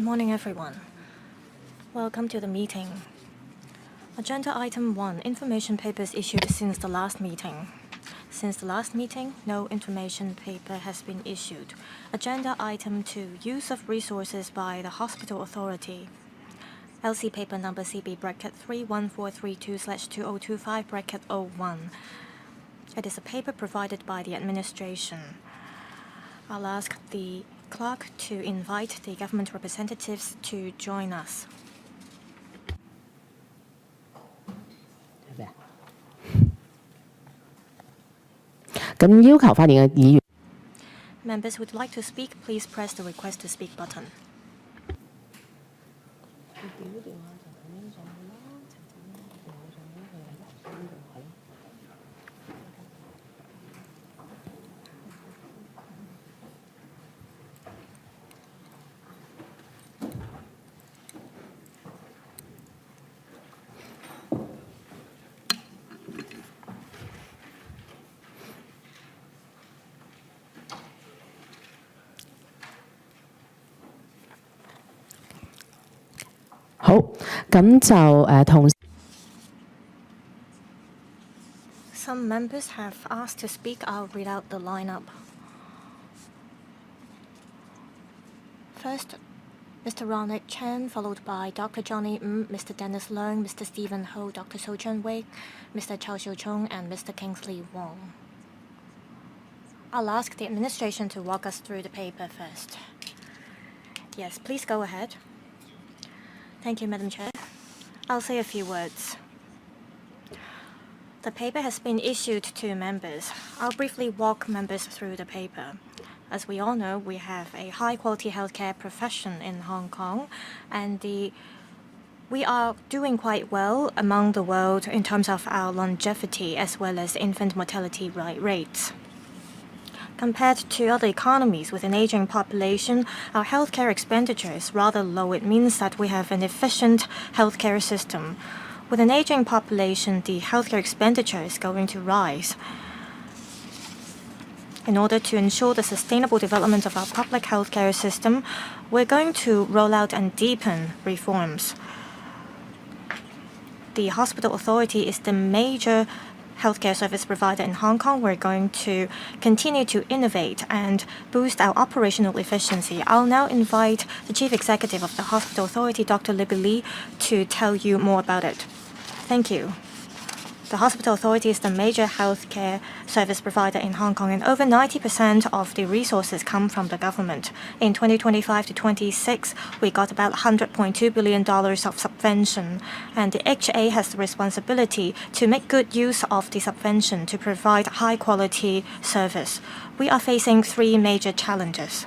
morning, everyone. Welcome to the meeting. Agenda item 1, information papers issued since the last meeting. Since the last meeting, no information paper has been issued. Agenda item 2, use of resources by the hospital authority. LC paper number CB bracket 31432/2025 bracket 01. It is a paper provided by the administration. I'll ask the clerk to invite the government representatives to join us. Members who would like to speak, please press the request to speak button. Some members have asked to speak. I'll read out the lineup. First, Mr. Ronald Chen, followed by Dr. Johnny Ng, Mr. Dennis Leung, Mr. Stephen Ho, Dr. So Chun Wei, Mr. Chao Xiu Chung, and Mr. Kingsley Wong. I'll ask the administration to walk us through the paper first. Yes, please go ahead. Thank you, Madam Chair. I'll say a few words. The paper has been issued to members. I'll briefly walk members through the paper. As we all know, we have a high-quality healthcare profession in Hong Kong, and we are doing quite well among the world in terms of our longevity as well as infant mortality rates. Compared to other economies with an aging population, our healthcare expenditure is rather low. It means that we have an efficient healthcare system. With an aging population, the healthcare expenditure is going to rise. In order to ensure the sustainable development of our public healthcare system, we're going to roll out and deepen reforms. The hospital authority is the major healthcare service provider in Hong Kong. We're going to continue to innovate and boost our operational efficiency. I'll now invite the Chief Executive of the Hospital Authority, Dr. Libby Lee, to tell you more about it. Thank you. The Hospital Authority is the major healthcare service provider in Hong Kong, and over 90% of the resources come from the government. In 2025 to 26, we got about $100.2 billion of subvention, and the HA has the responsibility to make good use of the subvention to provide high-quality service. We are facing 3 major challenges,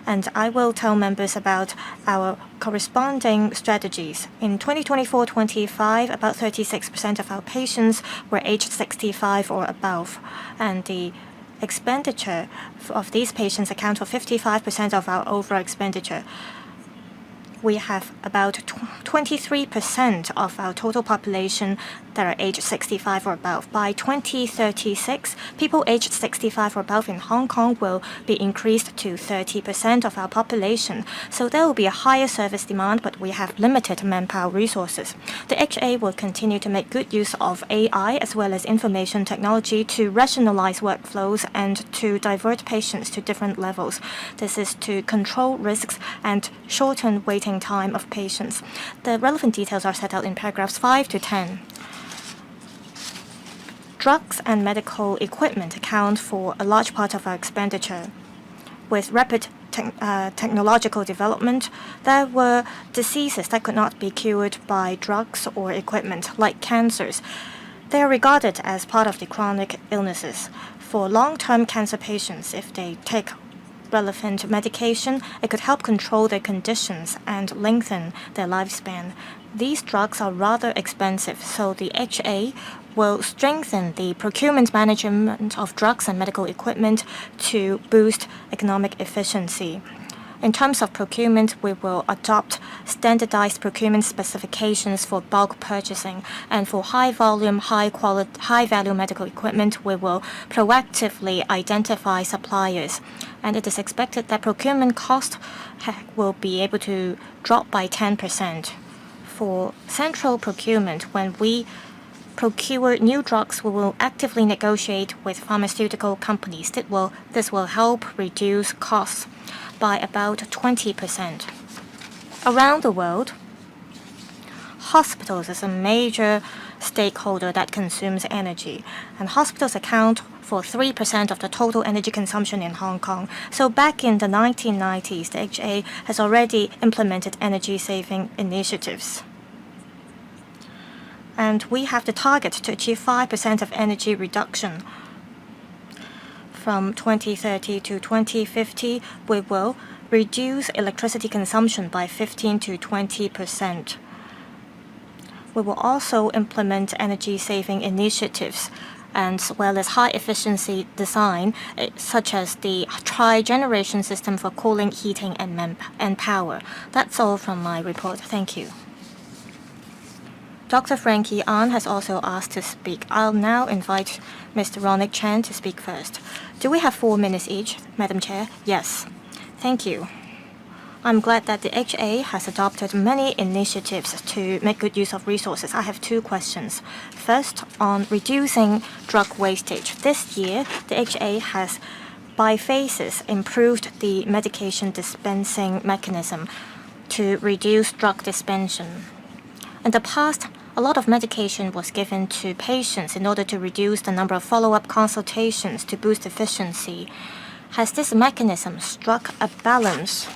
and I will tell members about our corresponding strategies. In 2024-25, about 36% of our patients were aged 65 or above, and the expenditure of these patients account for 55% of our overall expenditure. We have about 23% of our total population that are aged 65 or above. By 2036, people aged 65 or above in Hong Kong will be increased to 30% of our population. So there will be a higher service demand, but we have limited manpower resources. The HA will continue to make good use of AI as well as information technology to rationalize workflows and to divert patients to different levels. This is to control risks and shorten waiting time of patients. The relevant details are set out in paragraphs 5 to 10. Drugs and medical equipment account for a large part of our expenditure. With rapid technological development, there were diseases that could not be cured by drugs or equipment, like cancers. They are regarded as part of the chronic illnesses. For long-term cancer patients, if they take relevant medication, it could help control their conditions and lengthen their lifespan. These drugs are rather expensive, so the HA will strengthen the procurement management of drugs and medical equipment to boost economic efficiency. In terms of procurement, we will adopt standardized procurement specifications for bulk purchasing, and for high-volume, high-value medical equipment, we will proactively identify suppliers. and it is expected that procurement cost will be able to drop by 10%. For central procurement, when we procure new drugs, we will actively negotiate with pharmaceutical companies. This will help reduce costs by about 20%. Around the world, hospitals is a major stakeholder that consumes energy, and hospitals account for 3% of the total energy consumption in Hong Kong. So back in the 1990s, the HA has already implemented energy-saving initiatives. And we have the target to achieve 5% of energy reduction. From 2030 to 2050, we will reduce electricity consumption by 15 to 20%. We will also implement energy-saving initiatives as well as high-efficiency design, such as the tri-generation system for cooling, heating, and power. That's all from my report. Thank you. Dr. Frankie An has also asked to speak. I'll now invite Mr. Ronick Chan to speak first. Do we have 4 minutes each, Madam Chair? Yes. Thank you. I'm glad that the HA has adopted many initiatives to make good use of resources. I have 2 questions. First, on reducing drug wastage. This year, the HA has, by phases, improved the medication dispensing mechanism to reduce drug dispensing. In the past, a lot of medication was given to patients in order to reduce the number of follow-up consultations to boost efficiency. Has this mechanism struck a balance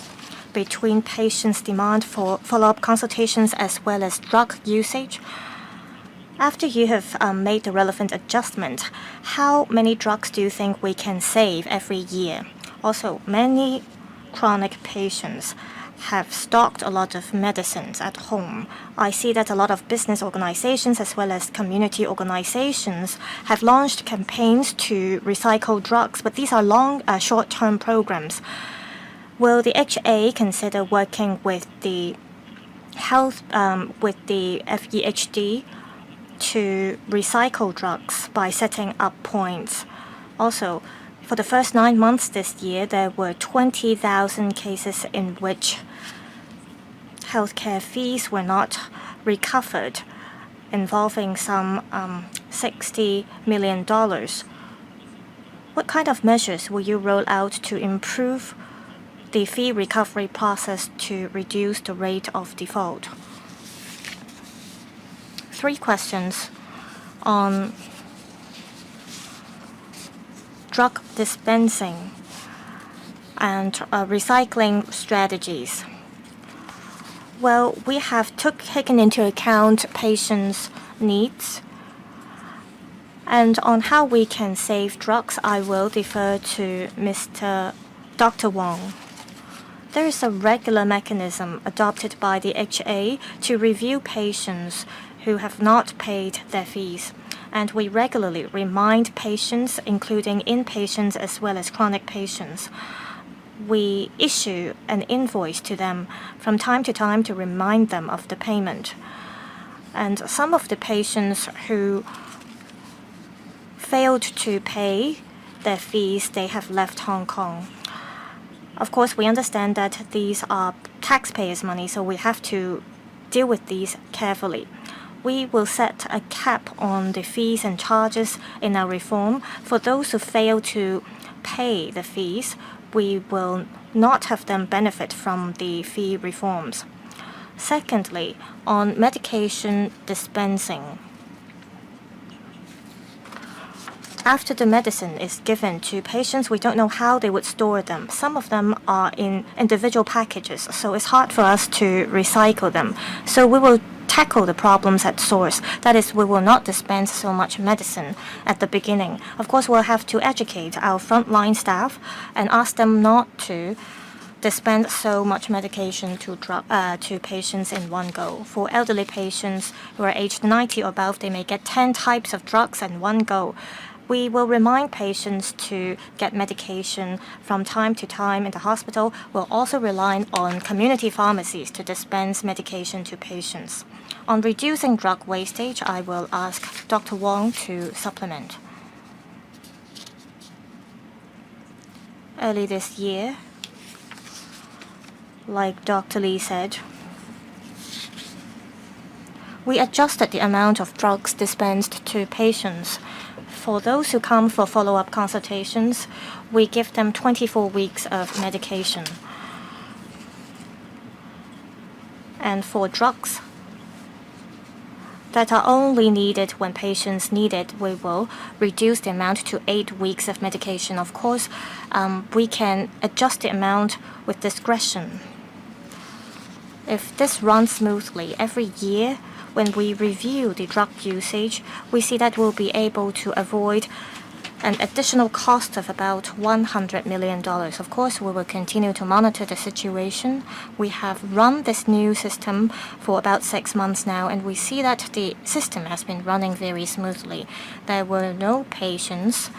between patients' demand for follow-up consultations as well as drug usage? After you have made the relevant adjustment, how many drugs do you think we can save every year? Also, many chronic patients have stocked a lot of medicines at home. I see that a lot of business organizations as well as community organizations have launched campaigns to recycle drugs, but these are short-term programs. Will the HA consider working with the FEHD to recycle drugs by setting up points? Also, for the first 9 months this year, there were 20,000 cases in which healthcare fees were not recovered, involving some $60 million. What kind of measures will you roll out to improve the fee recovery process to reduce the rate of default? 3 questions on drug dispensing and recycling strategies. Well, we have taken into account patients' needs. And on how we can save drugs, I will defer to Dr. Wong. There is a regular mechanism adopted by the HA to review patients who have not paid their fees. And we regularly remind patients, including inpatients as well as chronic patients. We issue an invoice to them from time to time to remind them of the payment. And some of the patients who failed to pay their fees, they have left Hong Kong. Of course, we understand that these are taxpayers' money, so we have to deal with these carefully. We will set a cap on the fees and charges in our reform. For those who fail to pay the fees, we will not have them benefit from the fee reforms. Secondly, on medication dispensing. After the medicine is given to patients, we don't know how they would store them. Some of them are in individual packages, so it's hard for us to recycle them. So we will tackle the problems at source. That is, we will not dispense so much medicine at the beginning. Of course, we'll have to educate our frontline staff and ask them not to dispense so much medication to patients in one go. For elderly patients who are aged 90 or above, they may get 10 types of drugs in one go. We will remind patients to get medication from time to time in the hospital. We'll also rely on community pharmacies to dispense medication to patients. On reducing drug wastage, I will ask Dr. Wong to supplement. early this year, like Dr. Lee said, we adjusted the amount of drugs dispensed to patients. For those who come for follow-up consultations, we give them 24 weeks of medication. And for drugs that are only needed when patients need it, we will reduce the amount to 8 weeks of medication. Of course, we can adjust the amount with discretion. If this runs smoothly, every year when we review the drug usage, we see that we'll be able to avoid an additional cost of about $100 million. Of course, we will continue to monitor the situation. We have run this new system for about 6 months now, and we see that the system has been running very smoothly. There were no patients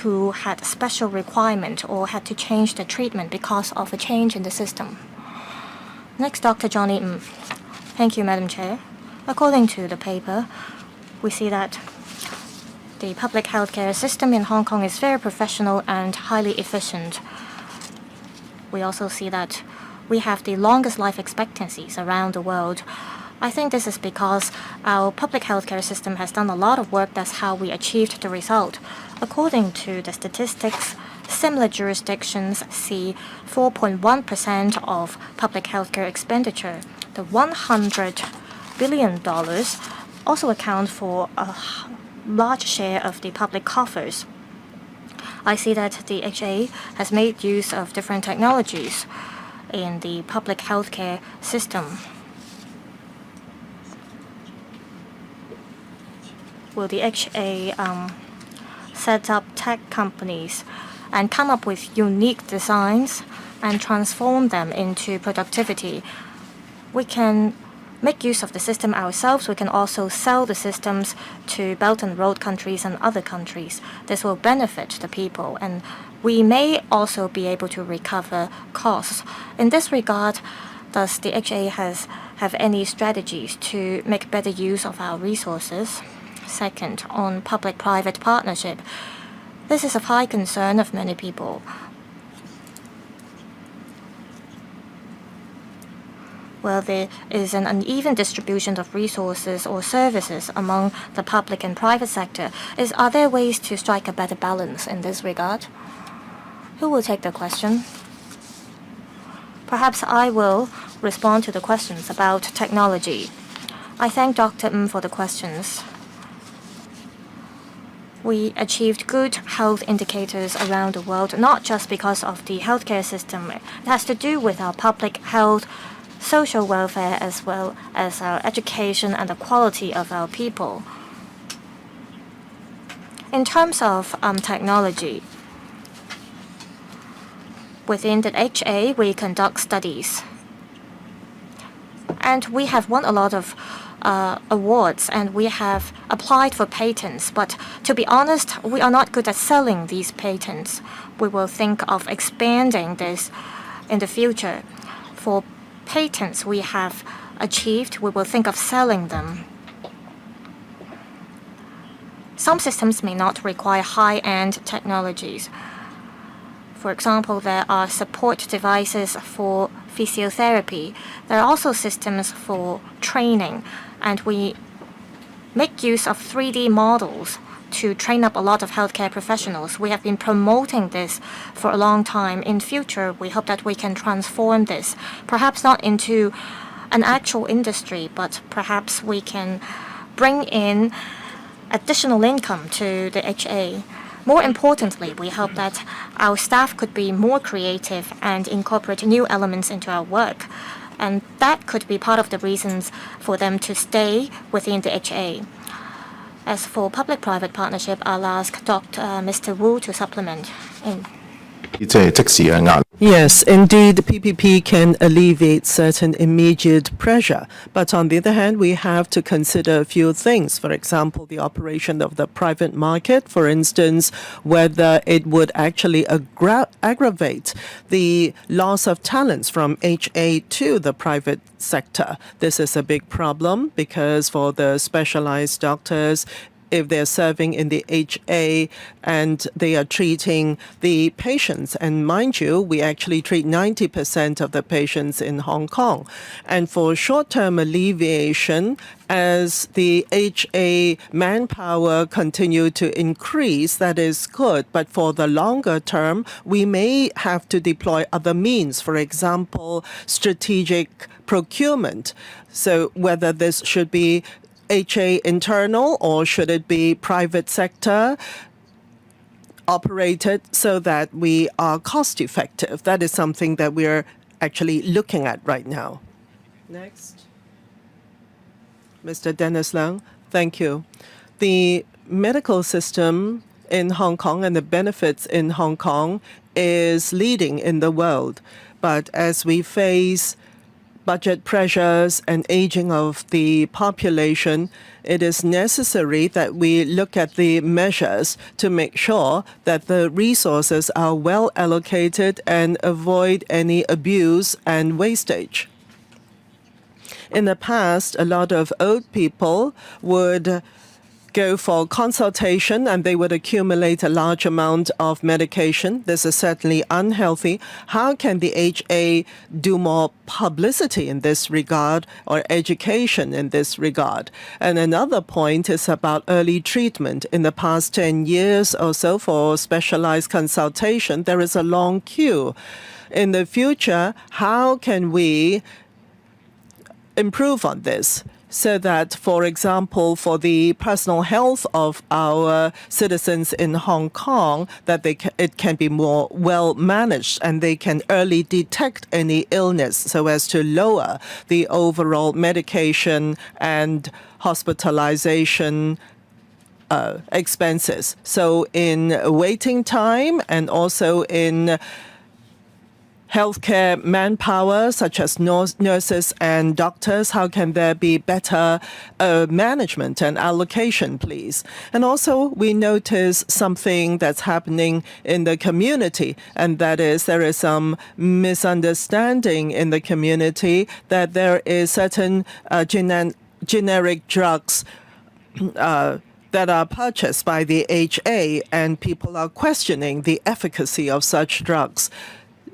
who had special requirement or had to change the treatment because of a change in the system. Next, Dr. Johnny Ng. Thank you, Madam Chair. According to the paper, we see that the public healthcare system in Hong Kong is very professional and highly efficient. We also see that we have the longest life expectancies around the world. I think this is because our public healthcare system has done a lot of work. That's how we achieved the result. According to the statistics, similar jurisdictions see 4.1% of public healthcare expenditure. The $100 billion also account for a large share of the public coffers. I see that the HA has made use of different technologies in the public healthcare system. Will the HA set up tech companies and come up with unique designs and transform them into productivity? We can make use of the system ourselves. We can also sell the systems to Belt and Road countries and other countries. This will benefit the people, and we may also be able to recover costs. In this regard, does the HA have any strategies to make better use of our resources? Second, on public-private partnership, this is of high concern of many people. Well, there is an uneven distribution of resources or services among the public and private sector. Are there ways to strike a better balance in this regard? Who will take the question? Perhaps I will respond to the questions about technology. I thank Dr. Ng for the questions. We achieved good health indicators around the world, not just because of the healthcare system. It has to do with our public health, social welfare, as well as our education and the quality of our people. In terms of technology, within the HA, we conduct studies. And we have won a lot of awards, and we have applied for patents. But to be honest, we are not good at selling these patents. We will think of expanding this in the future. For patents we have achieved, we will think of selling them. Some systems may not require high-end technologies. For example, there are support devices for physiotherapy. There are also systems for training, and we make use of 3D models to train up a lot of healthcare professionals. We have been promoting this for a long time. In future, we hope that we can transform this, perhaps not into an actual industry, but perhaps we can bring in additional income to the HA. More importantly, we hope that our staff could be more creative and incorporate new elements into our work. And that could be part of the reasons for them to stay within the HA. As for public-private partnership, I'll ask Mr. Wu to supplement. Yes, indeed, PPP can alleviate certain immediate pressure. But on the other hand, we have to consider a few things. For example, the operation of the private market, for instance, whether it would actually aggravate the loss of talents from HA to the private sector. This is a big problem because for the specialized doctors, if they're serving in the HA and they are treating the patients. And mind you, we actually treat 90% of the patients in Hong Kong. And for short-term alleviation, as the HA manpower continue to increase, that is good. But for the longer term, we may have to deploy other means, for example, strategic procurement. So whether this should be HA internal or should it be private sector operated so that we are cost effective? That is something that we're actually looking at right now. Next. Mr. Dennis Leung, thank you. The medical system in Hong Kong and the benefits in Hong Kong is leading in the world. But as we face budget pressures and aging of the population, it is necessary that we look at the measures to make sure that the resources are well allocated and avoid any abuse and wastage. In the past, a lot of old people would go for consultation and they would accumulate a large amount of medication. This is certainly unhealthy. How can the HA do more publicity in this regard or education in this regard? And another point is about early treatment. In the past 10 years or so for specialized consultation, there is a long queue. In the future, how can we improve on this so that, for example, for the personal health of our citizens in Hong Kong, that it can be more well managed and they can early detect any illness so as to lower the overall medication and hospitalization expenses. So in waiting time and also in healthcare manpower, such as nurses and doctors, how can there be better management and allocation, please? And also, we notice something that's happening in the community, and that is there is some misunderstanding in the community that there is certain generic drugs that are purchased by the HA, and people are questioning the efficacy of such drugs.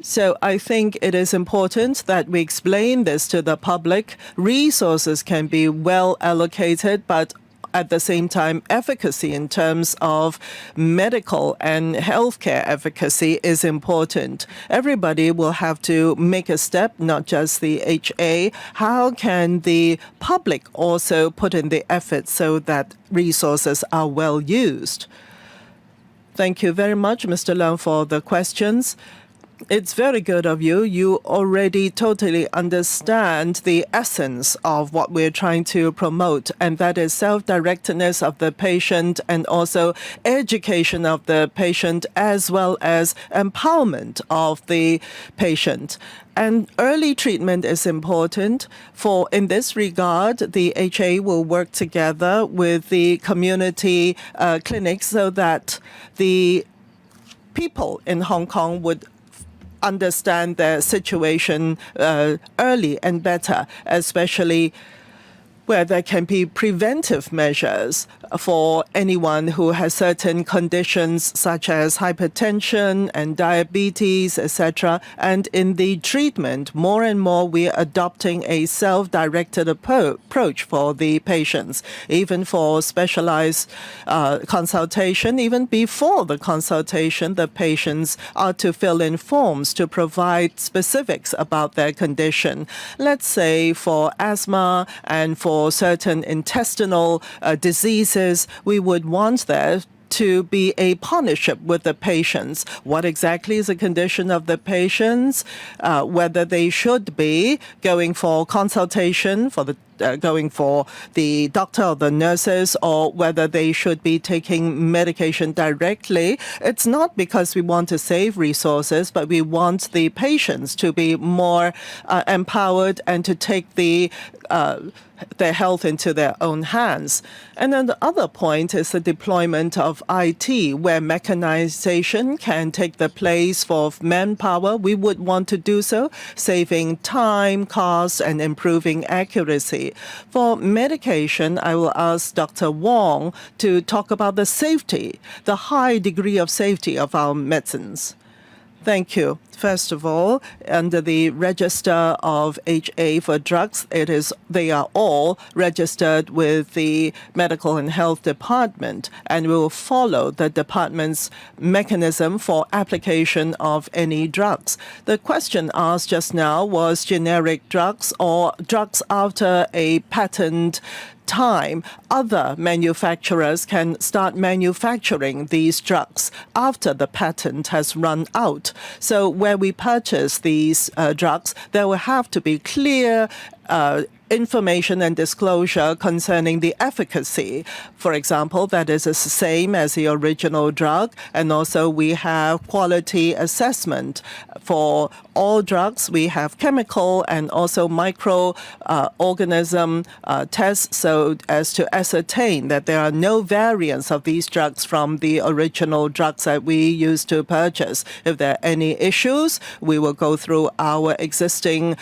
So I think it is important that we explain this to the public. Resources can be well allocated, but at the same time, efficacy in terms of medical and healthcare efficacy is important. Everybody will have to make a step, not just the HA. How can the public also put in the effort so that resources are well used? Thank you very much, Mr. Leung, for the questions. It's very good of you. You already totally understand the essence of what we're trying to promote, and that is self-directedness of the patient and also education of the patient as well as empowerment of the patient. And early treatment is important. In this regard, the HA will work together with the community clinics so that the people in Hong Kong would understand their situation early and better, especially where there can be preventive measures for anyone who has certain conditions such as hypertension and diabetes, etc. And in the treatment, more and more we are adopting a self-directed approach for the patients, even for specialized consultation. Even before the consultation, the patients are to fill in forms to provide specifics about their condition. Let's say for asthma and for certain intestinal diseases, we would want there to be a partnership with the patients. What exactly is the condition of the patients? Whether they should be going for consultation for the going for the doctor or the nurses, or whether they should be taking medication directly. It's not because we want to save resources, but we want the patients to be more empowered and to take their health into their own hands. And then the other point is the deployment of IT, where mechanization can take the place for manpower. We would want to do so, saving time, cost, and improving accuracy. safety. For medication, I will ask Dr. Wong to talk about the safety, the high degree of safety of our medicines. Thank you. First of all, under the register of HA for drugs, they are all registered with the Medical and Health Department, and we will follow the department's mechanism for application of any drugs. The question asked just now was generic drugs or drugs after a patent time. Other manufacturers can start manufacturing these drugs after the patent has run out. So where we purchase these drugs, there will have to be clear information and disclosure concerning the efficacy. For example, that is the same as the original drug. And also we have quality assessment. For all drugs, we have chemical and also microorganism tests so as to ascertain that there are no variants of these drugs from the original drugs that we used to purchase. If there are any issues, we will go through our existing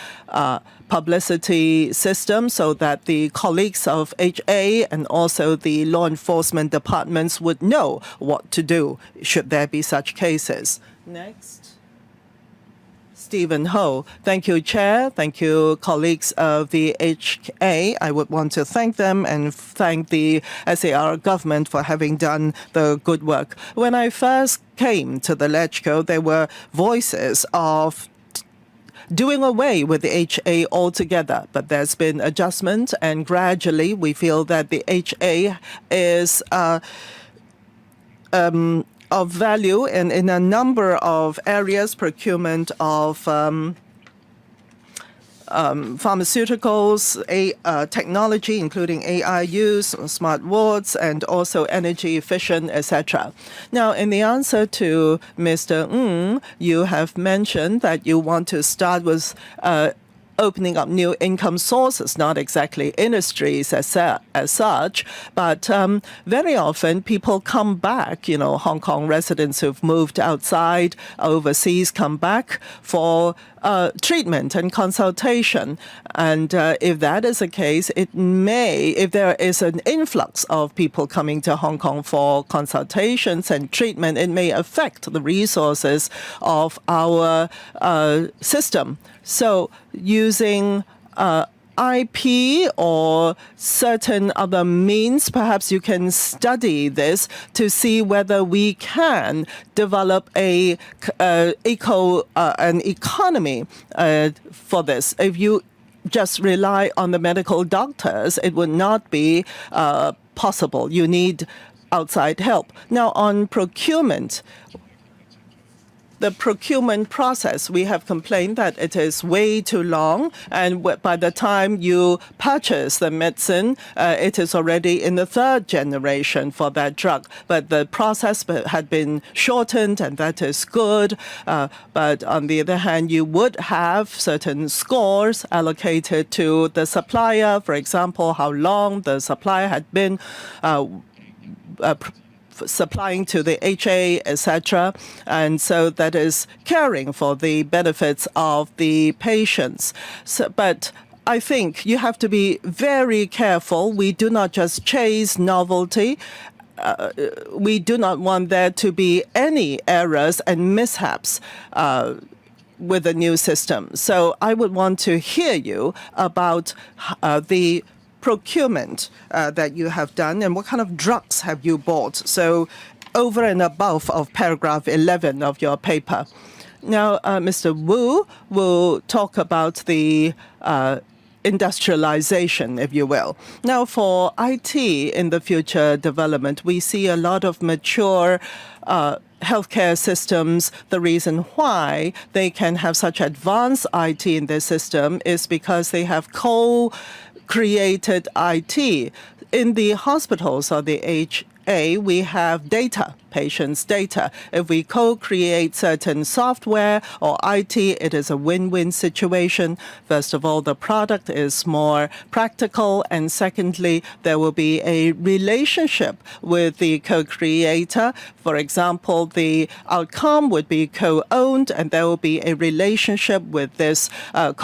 publicity system so that the colleagues of HA and also the law enforcement departments would know what to do should there be such cases. Next. Stephen Ho. Thank you, Chair. Thank you, colleagues of the HA. I would want to thank them and thank the SAR government for having done the good work. When I first came to the LegCo, there were voices of doing away with the HA altogether. But there's been adjustment, and gradually we feel that the HA is of value in a number of areas, procurement of pharmaceuticals, technology, including AI use, smart wards, and also energy efficient, etc. Now, in the answer to Mr. Ng, you have mentioned that you want to start with opening up new income sources, not exactly industries as such, but very often people come back, Hong Kong residents who've moved outside, overseas, come back for treatment and consultation. And if that is the case, if there is an influx of people coming to Hong Kong for consultations and treatment, it may affect the resources of our system. So using IP or certain other means, perhaps you can study this to see whether we can develop an economy for this. If you just rely on the medical doctors, it would not be possible. You need outside help. Now, on procurement, the procurement process, we have complained that it is way too long, and by the time you purchase the medicine, it is already in the third generation for that drug. But the process had been shortened, and that is good. But on the other hand, you would have certain scores allocated to the supplier, for example, how long the supplier had been supplying to the HA, etc. And so that is caring for the benefits of the patients. But I think you have to be very careful. We do not just chase novelty. We do not want there to be any errors and mishaps with the new system. So I would want to hear you about the procurement that you have done and what kind of drugs have you bought. So over and above of paragraph 11 of your paper. Now, Mr. Wu will talk about the industrialization, if you will. Now, for IT in the future development, we see a lot of mature healthcare systems. The reason why they can have such advanced IT in their system is because they have created IT. In the hospitals or the HA, we have data patient's data. If we co-create certain software or IT, it is a win-win situation. First of all, the product is more practical, and secondly, there will be a relationship with the co-creator. For example, the outcome would be co-owned, and there will be a relationship with this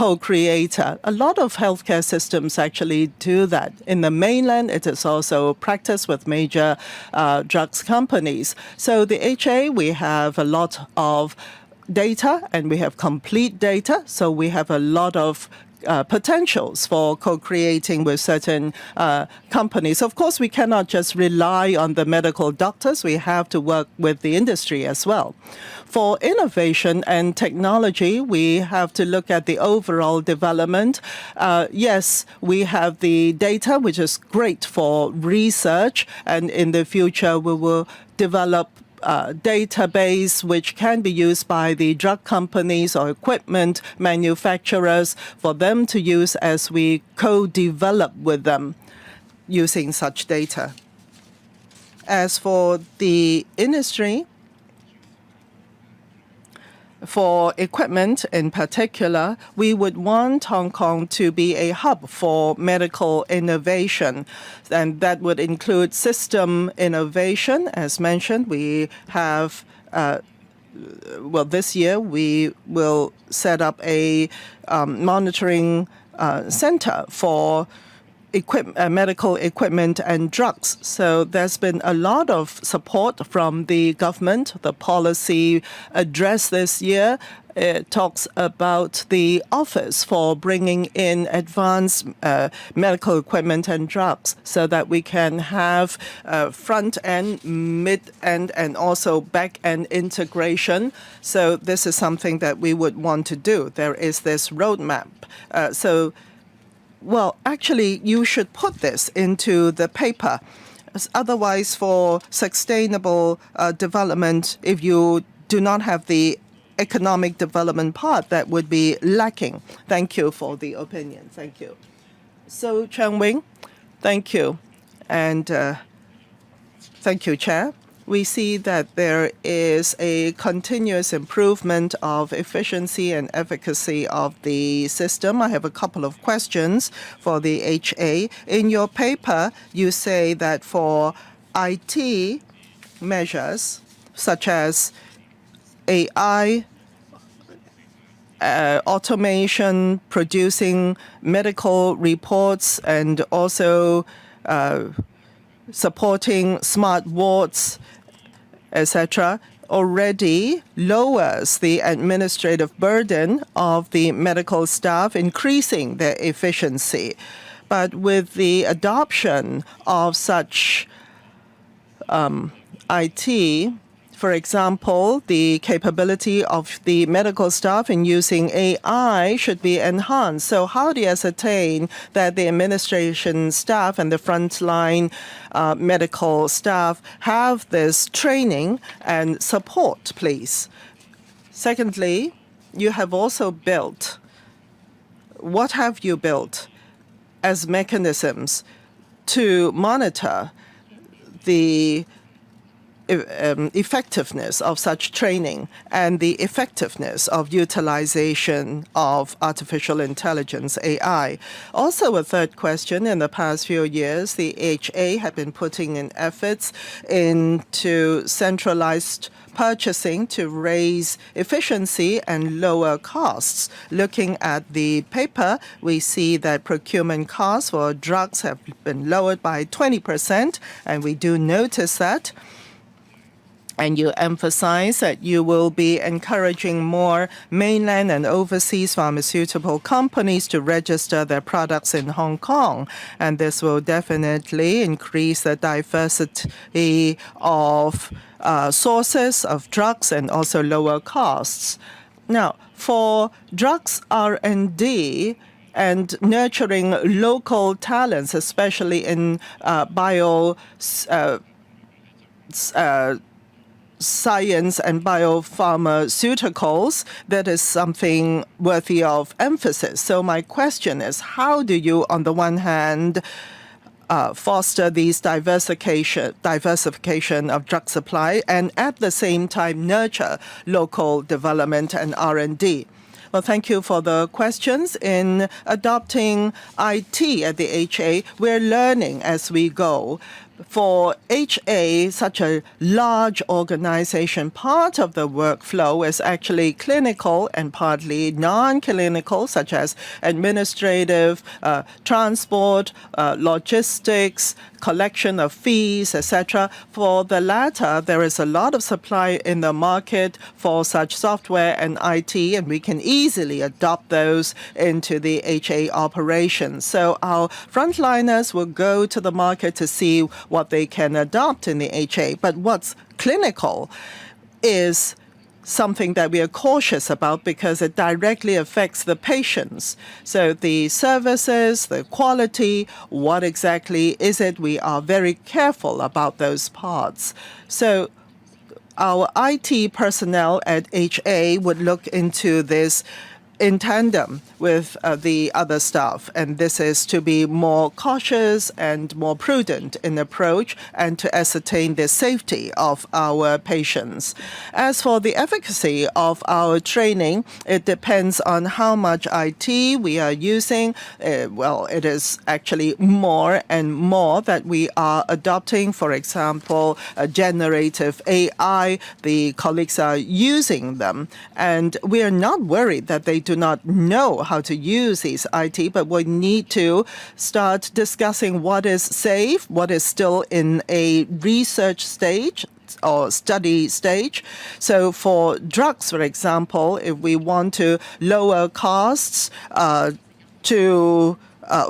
co-creator. A lot of healthcare systems actually do that. In the mainland, it is also practiced with major drugs companies. So the HA, we have a lot of data, and we have complete data. So we have a lot of potentials for co-creating with certain companies. Of course, we cannot just rely on the medical doctors. We have to work with the industry as well. For innovation and technology, we have to look at the overall development. Yes, we have the data, which is great for research, and in the future, we will develop database which can be used by the drug companies or equipment manufacturers for them to use as we co-develop with them using such data. As for the industry, for equipment in particular, we would want Hong Kong to be a hub for medical innovation, and that would include system innovation. As mentioned, we have this year we will set up a monitoring center for medical equipment and drugs. So there's been a lot of support from the government. The policy address this year, it talks about the office for bringing in advanced medical equipment and drugs so that we can have front end, mid end, and also back end integration. So this is something that we would want to do. There is this roadmap. Well, actually, you should put this into the paper. Otherwise, for sustainable development, if you do not have the economic development part, that would be lacking. Thank you for the opinion. Thank you. So, Chang Wing, thank you. And thank you, Chair. We see that there is a continuous improvement of efficiency and efficacy of the system. I have a couple of questions for the HA. In your paper, you say that for IT measures, such as AI, automation, producing medical reports, and also supporting smart wards, etc., already lowers the administrative burden of the medical staff, increasing their efficiency. But with the adoption of such IT, for example, the capability of the medical staff in using AI should be enhanced. So how do you ascertain that the administration staff and the frontline medical staff have this training and support, please? Secondly, you have also built, what have you built as mechanisms to monitor the effectiveness of such training and the effectiveness of utilization of artificial intelligence, AI. Also, a third question, in the past few years, the HA have been putting in efforts into centralized purchasing to raise efficiency and lower costs. Looking at the paper, we see that procurement costs for drugs have been lowered by 20%, and we do notice that. And you emphasize that you will be encouraging more mainland and overseas pharmaceutical companies to register their products in Hong Kong. And this will definitely increase the diversity of sources of drugs and also lower costs. Now, for drugs R&D and nurturing local talents, especially in science and biopharmaceuticals, that is something worthy of emphasis. So my question is, how do you, on the one hand, foster these diversification of drug supply, and at the same time nurture local development and R&D. Well, thank you for the questions. In adopting IT at the HA, we're learning as we go. For HA, such a large organization, part of the workflow is actually clinical and partly non-clinical, such as administrative, transport, logistics, collection of fees, etc. For the latter, there is a lot of supply in the market for such software and IT, and we can easily adopt those into the HA operations. So our frontliners will go to the market to see what they can adopt in the HA. But what's clinical is something that we are cautious about because it directly affects the patients. So the services, the quality, what exactly is it? We are very careful about those parts. So our IT personnel at HA would look into this in tandem with the other staff. And this is to be more cautious and more prudent in approach and to ascertain the safety of our patients. As for the efficacy of our training, it depends on how much IT we are using. Well, it is actually more and more that we are adopting. For example, generative AI, the colleagues are using them. And we are not worried that they do not know how to use these IT, but we need to start discussing what is safe, what is still in a research stage or study stage. So for drugs, for example, if we want to lower costs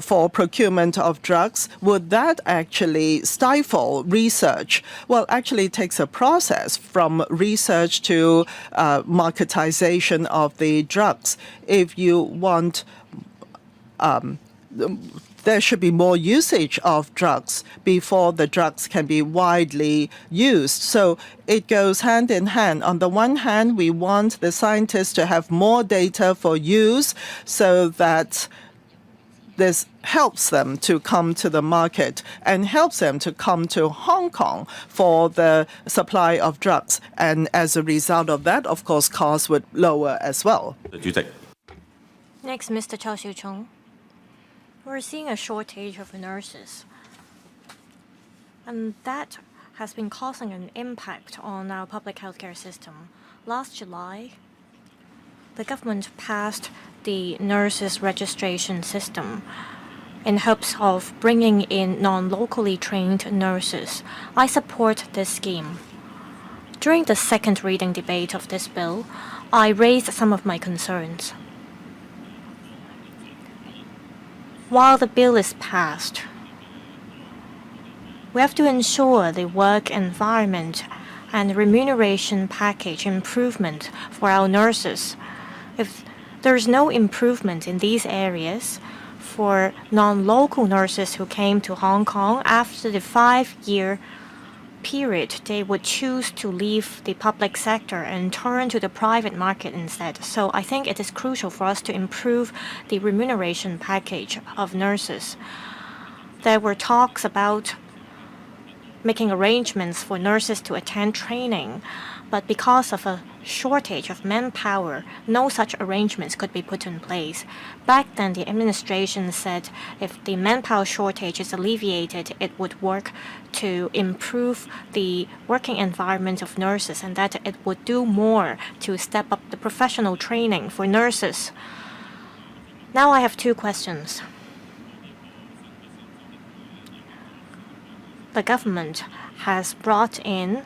for procurement of drugs, would that actually stifle research? Well, actually it takes a process from research to marketization of the drugs. If you want there should be more usage of drugs before the drugs can be widely used. So it goes hand in hand. On the one hand, we want the scientists to have more data for use so that this helps them to come to the market and helps them to come to Hong Kong for the supply of drugs. And as a result of that, of course, costs would lower as well. Next, Mr. Chow Siu-chung. We're seeing a shortage of nurses, and that has been causing an impact on our public healthcare system. Last July, the government passed the nurses registration system in hopes of bringing in non-locally trained nurses. I support this scheme. During the second reading debate of this bill, I raised some of my concerns. While the bill is passed, we have to ensure the work environment and remuneration package improvement for our nurses. If there is no improvement in these areas for non-local nurses who came to Hong Kong after the 5-year period, they would choose to leave the public sector and turn to the private market instead. So I think it is crucial for us to improve the remuneration package of nurses. There were talks about making arrangements for nurses to attend training, but because of a shortage of manpower, no such arrangements could be put in place. Back then, the administration said if the manpower shortage is alleviated, it would work to improve the working environment of nurses and that it would do more to step up the professional training for nurses. Now I have two questions. The government has brought in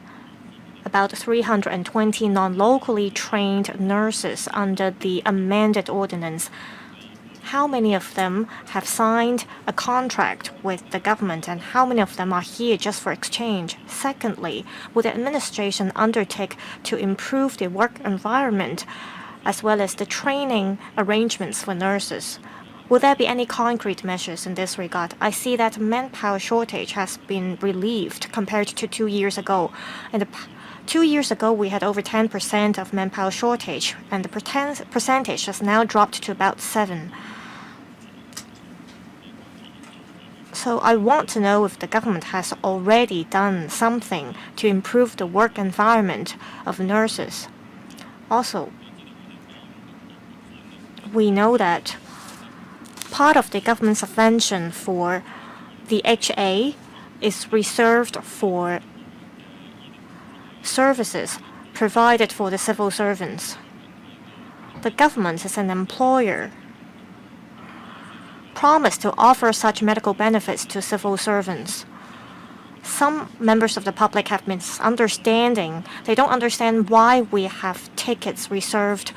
about 320 non-locally trained nurses under the amended ordinance. How many of them have signed a contract with the government and how many of them are here just for exchange? Secondly, will the administration undertake to improve the work environment as well as the training arrangements for nurses? Will there be any concrete measures in this regard? I see that manpower shortage has been relieved compared to 2 years ago. 2 years ago, we had over 10% of manpower shortage, and the percentage has now dropped to about 7%. So I want to know if the government has already done something to improve the work environment of nurses. Also, we know that part of the government subvention for the HA is reserved for services provided for the civil servants. The government as an employer promised to offer such medical benefits to civil servants. Some members of the public have misunderstanding. They don't understand why we have tickets reserved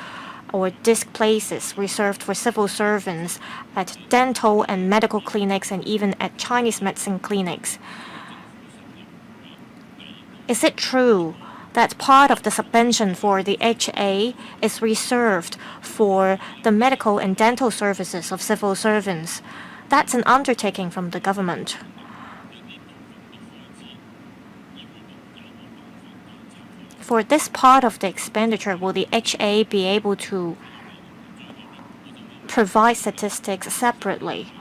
or disc places reserved for civil servants at dental and medical clinics and even at Chinese medicine clinics. Is it true that part of the subvention for the HA is reserved for the medical and dental services of civil servants? That's an undertaking from the government. For this part of the expenditure, will the HA be able to provide statistics separately?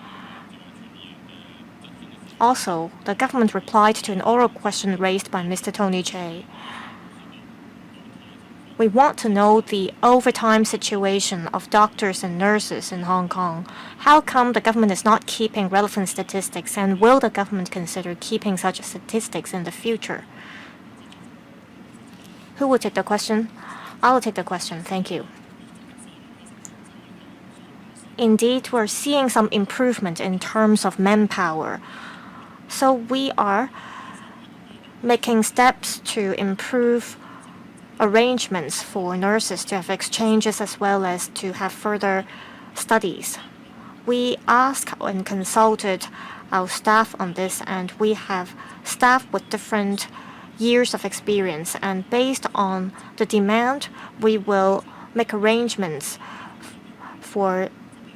Also, the government replied to an oral question raised by Mr. Tony Che. We want to know the overtime situation of doctors and nurses in Hong Kong. How come the government is not keeping relevant statistics, and will the government consider keeping such statistics in the future? Who will take the question? I will take the question. Thank you. Indeed, we're seeing some improvement in terms of manpower. So we are making steps to improve arrangements for nurses to have exchanges as well as to have further studies. We asked and consulted our staff on this, and we have staff with different years of experience, and based on the demand, we will make arrangements for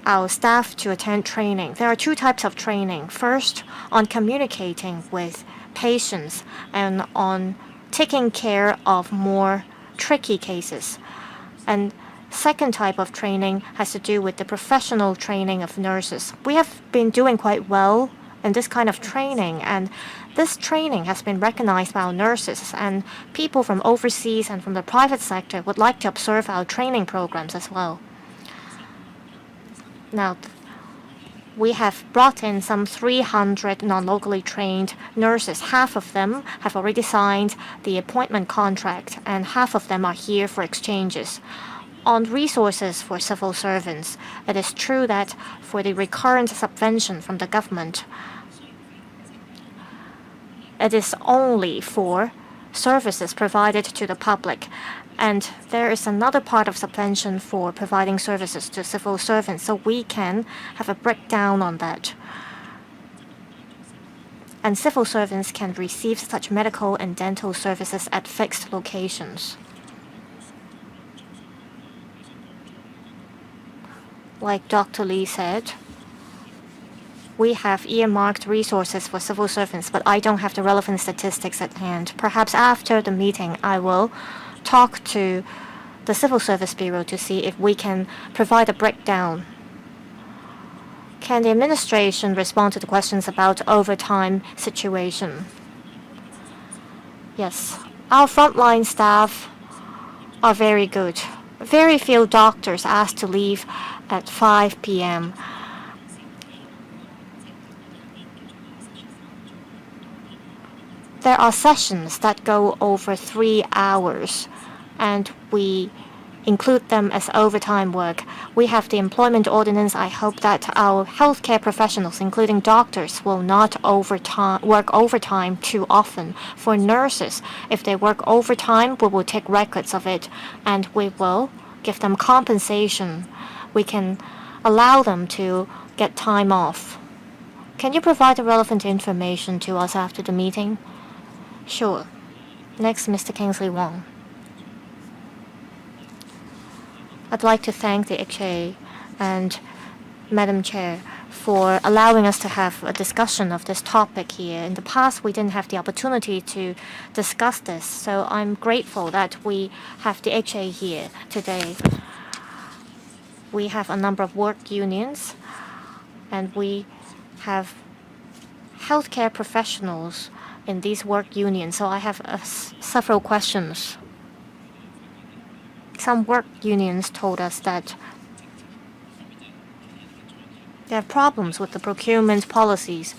our staff to attend training. There are two types of training. First, on communicating with patients and on taking care of more tricky cases. And second type of training has to do with the professional training of nurses. We have been doing quite well in this kind of training, and this training has been recognized by our nurses, and people from overseas and from the private sector would like to observe our training programs as well. Now, we have brought in some 300 non-locally trained nurses. Half of them have already signed the appointment contract, and half of them are here for exchanges. On resources for civil servants, it is true that for the recurrent subvention from the government, it is only for services provided to the public. And there is another part of subvention for providing services to civil servants, so we can have a breakdown on that. And civil servants can receive such medical and dental services at fixed locations. Like Dr. Lee said, we have earmarked resources for civil servants, but I don't have the relevant statistics at hand. Perhaps after the meeting, I will talk to the Civil Service Bureau to see if we can provide a breakdown. Can the administration respond to the questions about overtime situation? Yes, our frontline staff are very good. Very few doctors asked to leave at 5 p.m. There are sessions that go over 3 hours, and we include them as overtime work. We have the employment ordinance. I hope that our healthcare professionals, including doctors, will not work overtime too often. For nurses, if they work overtime, we will take records of it, and we will give them compensation. We can allow them to get time off. Can you provide the relevant information to us after the meeting? Sure. Next, Mr. Kingsley Wong. I'd like to thank the HA and Madam Chair for allowing us to have a discussion of this topic here. In the past, we didn't have the opportunity to discuss this, so I'm grateful that we have the HA here today. We have a number of work unions, and we have healthcare professionals in these work unions, so I have several questions. Some work unions told us that they have problems with the procurement policies.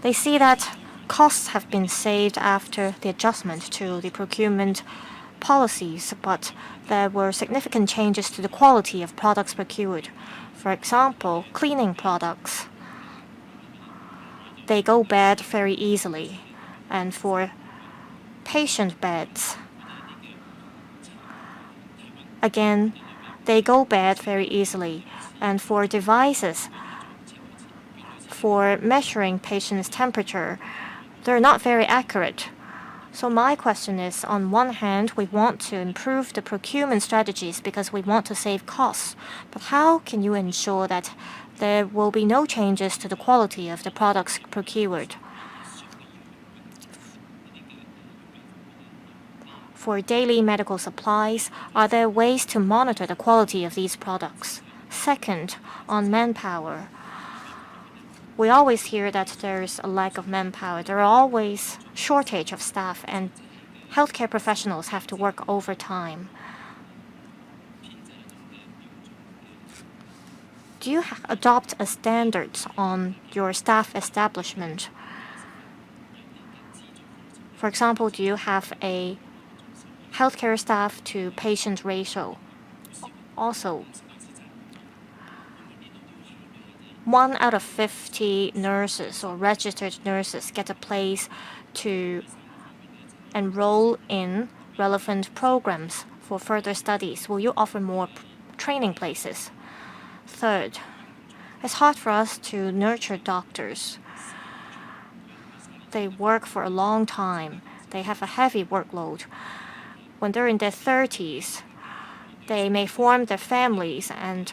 They see that costs have been saved after the adjustment to the procurement policies, but there were significant changes to the quality of products procured. For example, cleaning products. They go bad very easily. And for patient beds, again, they go bad very easily. And for devices, for measuring patients' temperature, they're not very accurate. So my question is, on one hand, we want to improve the procurement strategies because we want to save costs. But how can you ensure that there will be no changes to the quality of the products procured? For daily medical supplies, are there ways to monitor the quality of these products? Second, on manpower. We always hear that there's a lack of manpower. There are always shortage of staff, and healthcare professionals have to work overtime. Do you adopt a standard on your staff establishment? For example, do you have a healthcare staff to patient ratio? Also, 1 out of 50 nurses or registered nurses get a place to enroll in relevant programs for further studies. Will you offer more training places? Third, it's hard for us to nurture doctors. They work for a long time. They have a heavy workload. When they're in their 30s, they may form their families, and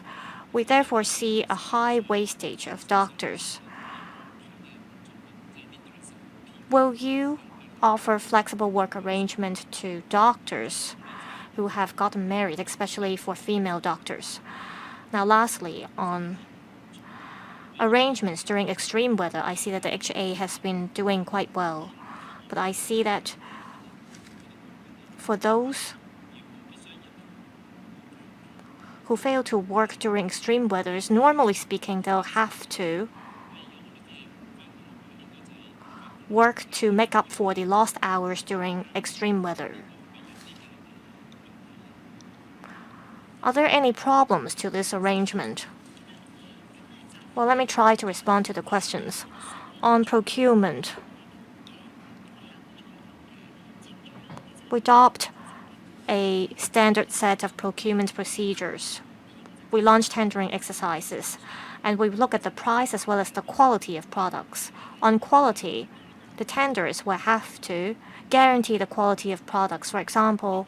we therefore see a high wastage of doctors. Will you offer flexible work arrangement to doctors who have gotten married, especially for female doctors? Now, lastly, on arrangements during extreme weather, I see that the HA has been doing quite well. But I see that for those who fail to work during extreme weathers, normally speaking, they'll have to work to make up for the lost hours during extreme weather. Are there any problems to this arrangement? Well, let me try to respond to the questions. On procurement, we adopt a standard set of procurement procedures. We launch tendering exercises, and we look at the price as well as the quality of products. On quality, the tenders will have to guarantee the quality of products. For example,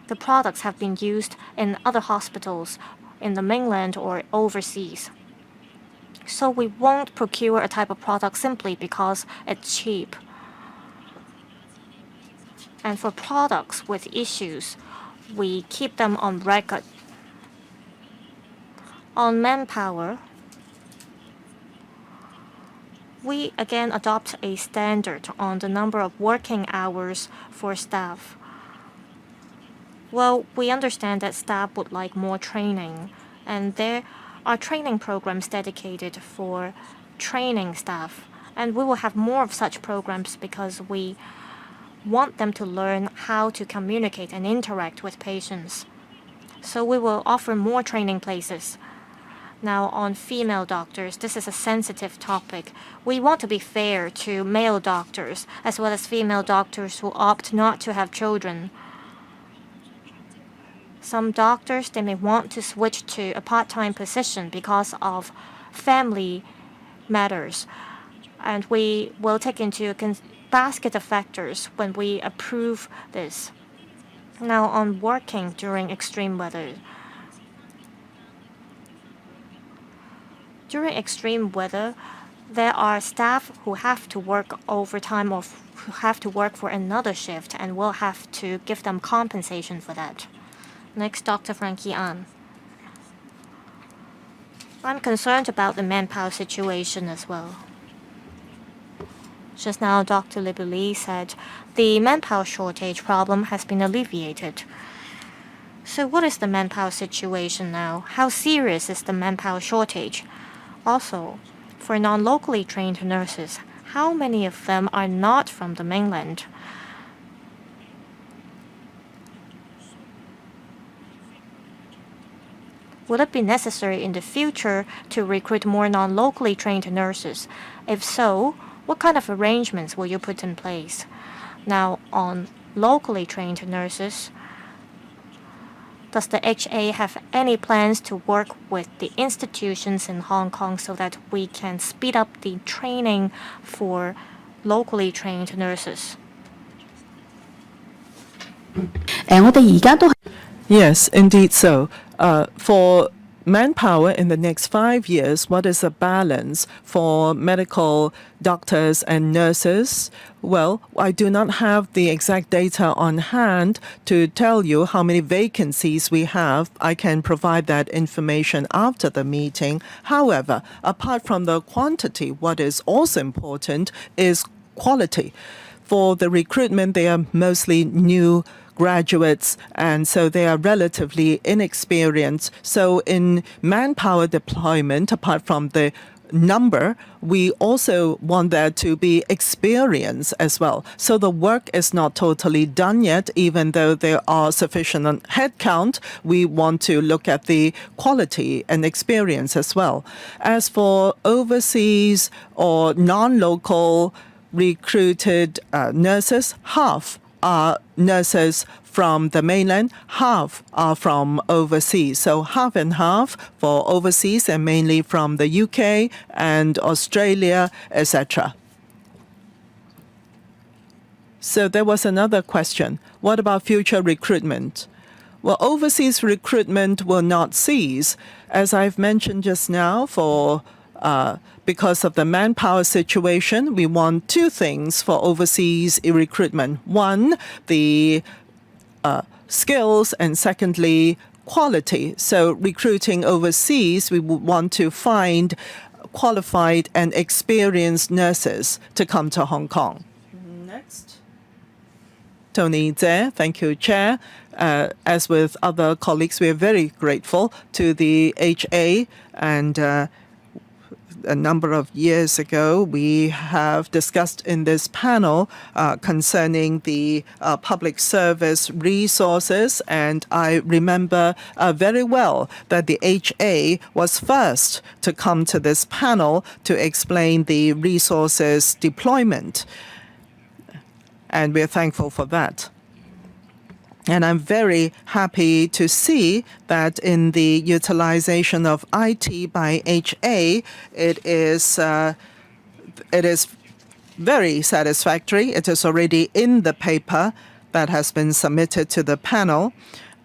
the products have been used in other hospitals in the mainland or overseas. So we won't procure a type of product simply because it's cheap. And for products with issues, we keep them on record. On manpower, we again adopt a standard on the number of working hours for staff. Well, we understand that staff would like more training, and there are training programs dedicated for training staff. And we will have more of such programs because we want them to learn how to communicate and interact with patients. So we will offer more training places. Now, on female doctors, this is a sensitive topic. We want to be fair to male doctors as well as female doctors who opt not to have children. Some doctors, they may want to switch to a part-time position because of family matters. And we will take into a basket of factors when we approve this. Now, on working during extreme weather. During extreme weather, there are staff who have to work overtime or who have to work for another shift, and we'll have to give them compensation for that. Next, Dr. Frankie An. I'm concerned about the manpower situation as well. Just now, Dr. Libby said the manpower shortage problem has been alleviated. So what is the manpower situation now? How serious is the manpower shortage? Also, for non-locally trained nurses, how many of them are not from the mainland? Will it be necessary in the future to recruit more non-locally trained nurses? If so, what kind of arrangements will you put in place? Now, on locally trained nurses, does the HA have any plans to work with the institutions in Hong Kong so that we can speed up the training for locally trained nurses? Yes, indeed so. For manpower in the next 5 years, what is the balance for medical doctors and nurses? Well, I do not have the exact data on hand to tell you how many vacancies we have. I can provide that information after the meeting. However, apart from the quantity, what is also important is quality. For the recruitment, they are mostly new graduates, and so they are relatively inexperienced. So in manpower deployment, apart from the number, we also want there to be experience as well. So the work is not totally done yet, even though there are sufficient headcount. We want to look at the quality and experience as well. As for overseas or non-local recruited nurses, half are nurses from the mainland, half are from overseas. So half and half for overseas and mainly from the UK and Australia, etc. So there was another question. What about future recruitment? Well, overseas recruitment will not cease. As I've mentioned just now, because of the manpower situation, we want two things for overseas recruitment. One, the skills, and secondly, quality. So recruiting overseas, we would want to find qualified and experienced nurses to come to Hong Kong. Next. Tony Tse, thank you, Chair. As with other colleagues, we are very grateful to the HA, and a number of years ago, we have discussed in this panel concerning the public service resources, and I remember very well that the HA was first to come to this panel to explain the resources deployment, and we're thankful for that. And I'm very happy to see that in the utilization of IT by HA, it is very satisfactory. It is already in the paper that has been submitted to the panel.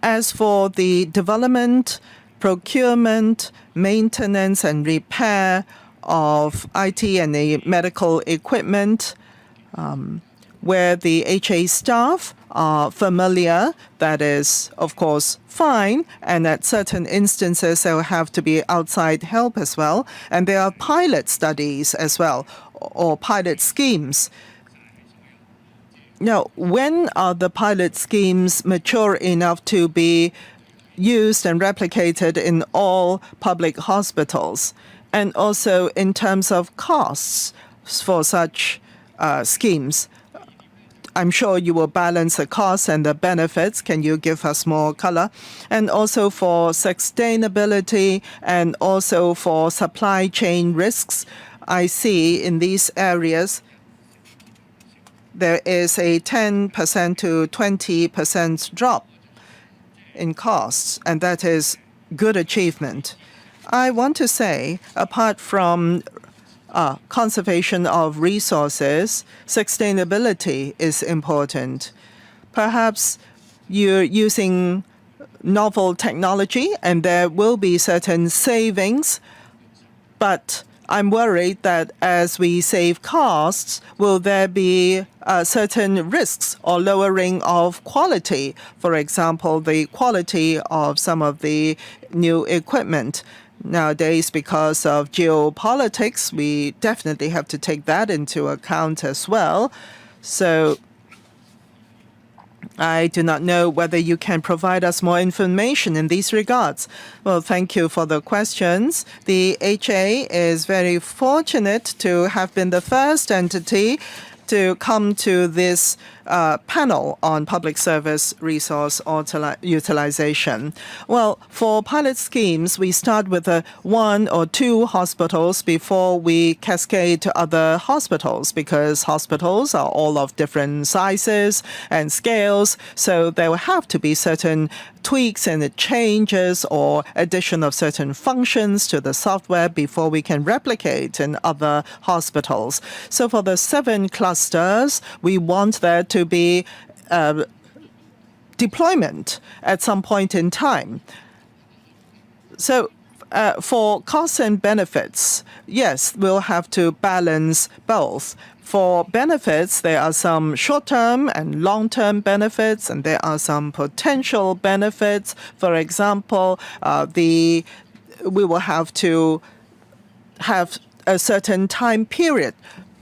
As for the development, procurement, maintenance, and repair of IT and the medical equipment, where the HA staff are familiar, that is, of course, fine. And at certain instances, there will have to be outside help as well. And there are pilot studies as well, or pilot schemes. Now, when are the pilot schemes mature enough to be used and replicated in all public hospitals? And also in terms of costs for such schemes, I'm sure you will balance the costs and the benefits. Can you give us more color? And also for sustainability and also for supply chain risks, I see in these areas there is a 10% to 20% drop in costs, and that is good achievement. I want to say, apart from conservation of resources, sustainability is important. Perhaps you're using novel technology and there will be certain savings, but I'm worried that as we save costs, will there be certain risks or lowering of quality? For example, the quality of some of the new equipment. Nowadays, because of geopolitics, we definitely have to take that into account as well. So I do not know whether you can provide us more information in these regards. Well, thank you for the questions. The HA is very fortunate to have been the first entity to come to this panel on public service resource utilization. Well, for pilot schemes, we start with 1 or 2 hospitals before we cascade to other hospitals, because hospitals are all of different sizes and scales. So there will have to be certain tweaks and changes or addition of certain functions to the software before we can replicate in other hospitals. So for the 7 clusters, we want there to be deployment at some point in time. So for costs and benefits, yes, we'll have to balance both. For benefits, there are some short-term and long-term benefits, and there are some potential benefits. For example, we will have to have a certain time period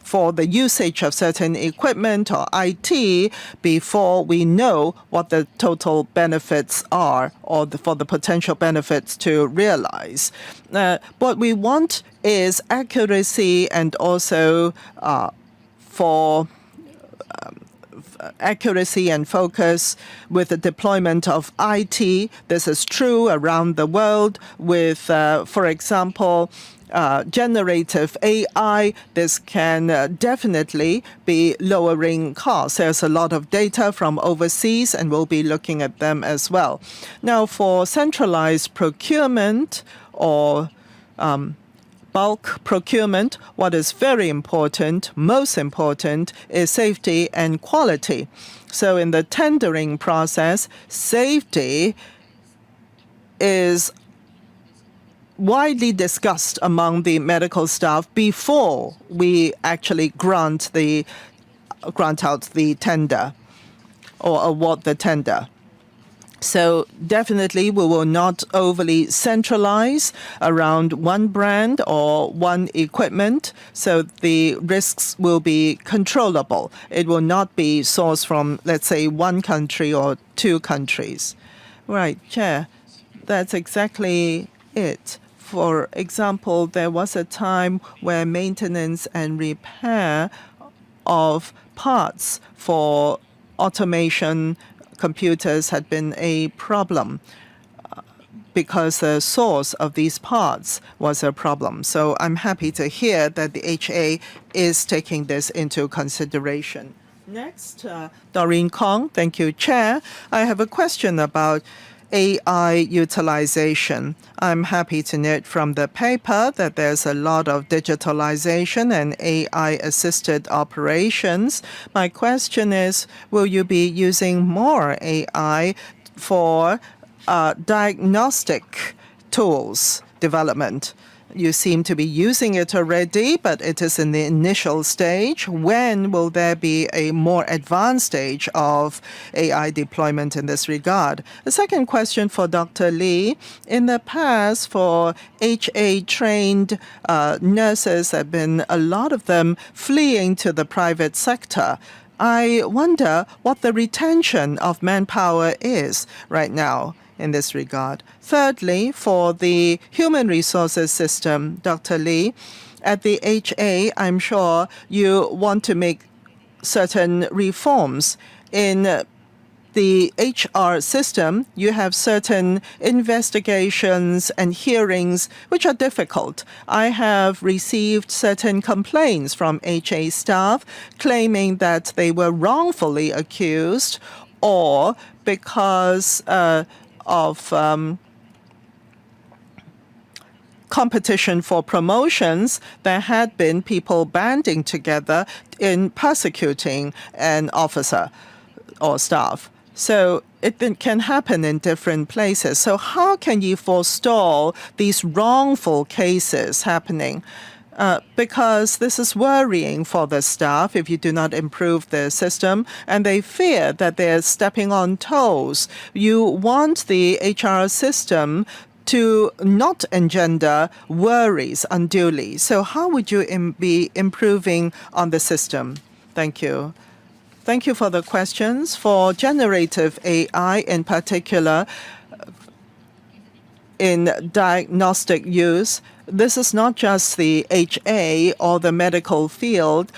for the usage of certain equipment or IT before we know what the total benefits are, or for the potential benefits to realize. What we want is accuracy, and also for accuracy and focus with the deployment of IT. This is true around the world with, for example, generative AI. This can definitely be lowering costs. There's a lot of data from overseas, and we'll be looking at them as well. Now, for centralized procurement or bulk procurement, what is very important, most important, is safety and quality. So in the tendering process, safety is widely discussed among the medical staff before we actually grant out the tender or award the tender. So definitely we will not overly centralize around one brand or one equipment, so the risks will be controllable. It will not be sourced from, let's say, one country or 2 countries. Right, Chair, that's exactly it. For example, there was a time where maintenance and repair of parts for automation computers had been a problem because the source of these parts was a problem. So I'm happy to hear that the HA is taking this into consideration. Next, Doreen Kong. Thank you, Chair. I have a question about AI utilization. I'm happy to note from the paper that there's a lot of digitalization and AI-assisted operations. My question is, will you be using more AI for diagnostic tools development? You seem to be using it already, but it is in the initial stage. When will there be a more advanced stage of AI deployment in this regard? The second question for Dr. Lee. In the past, for HA-trained nurses, have been a lot of them fleeing to the private sector. I wonder what the retention of manpower is right now in this regard. Thirdly, for the human resources system, Dr. Lee, at the HA, I'm sure you want to make certain reforms. In the HR system, you have certain investigations and hearings which are difficult. I have received certain complaints from HA staff claiming that they were wrongfully accused, or because of competition for promotions, there had been people banding together in persecuting an officer or staff. So it can happen in different places. So how can you forestall these wrongful cases happening? Because this is worrying for the staff if you do not improve the system, and they fear that they're stepping on toes. You want the HR system to not engender worries unduly. So how would you be improving on the system? Thank you. Thank you for the questions. For generative AI in particular, in diagnostic use, this is not just the HA or the medical field,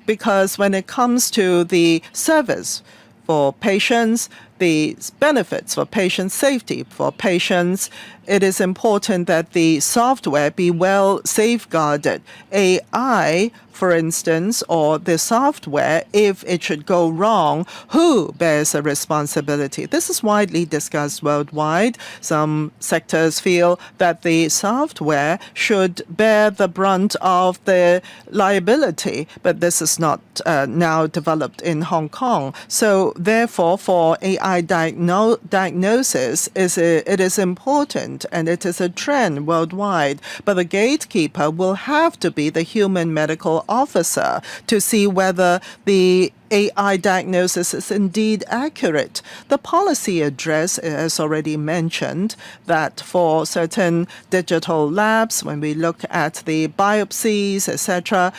because when it comes to the service for patients, the benefits for patient safety, for patients, it is important that the software be well safeguarded. AI, for instance, or the software, if it should go wrong, who bears the responsibility? This is widely discussed worldwide. Some sectors feel that the software should bear the brunt of the liability, but this is not now developed in Hong Kong. So therefore, for AI diagnosis, it is important and it is a trend worldwide. But the gatekeeper will have to be the human medical officer to see whether the AI diagnosis is indeed accurate. The policy address has already mentioned that for certain digital labs, when we look at the biopsies, etc.,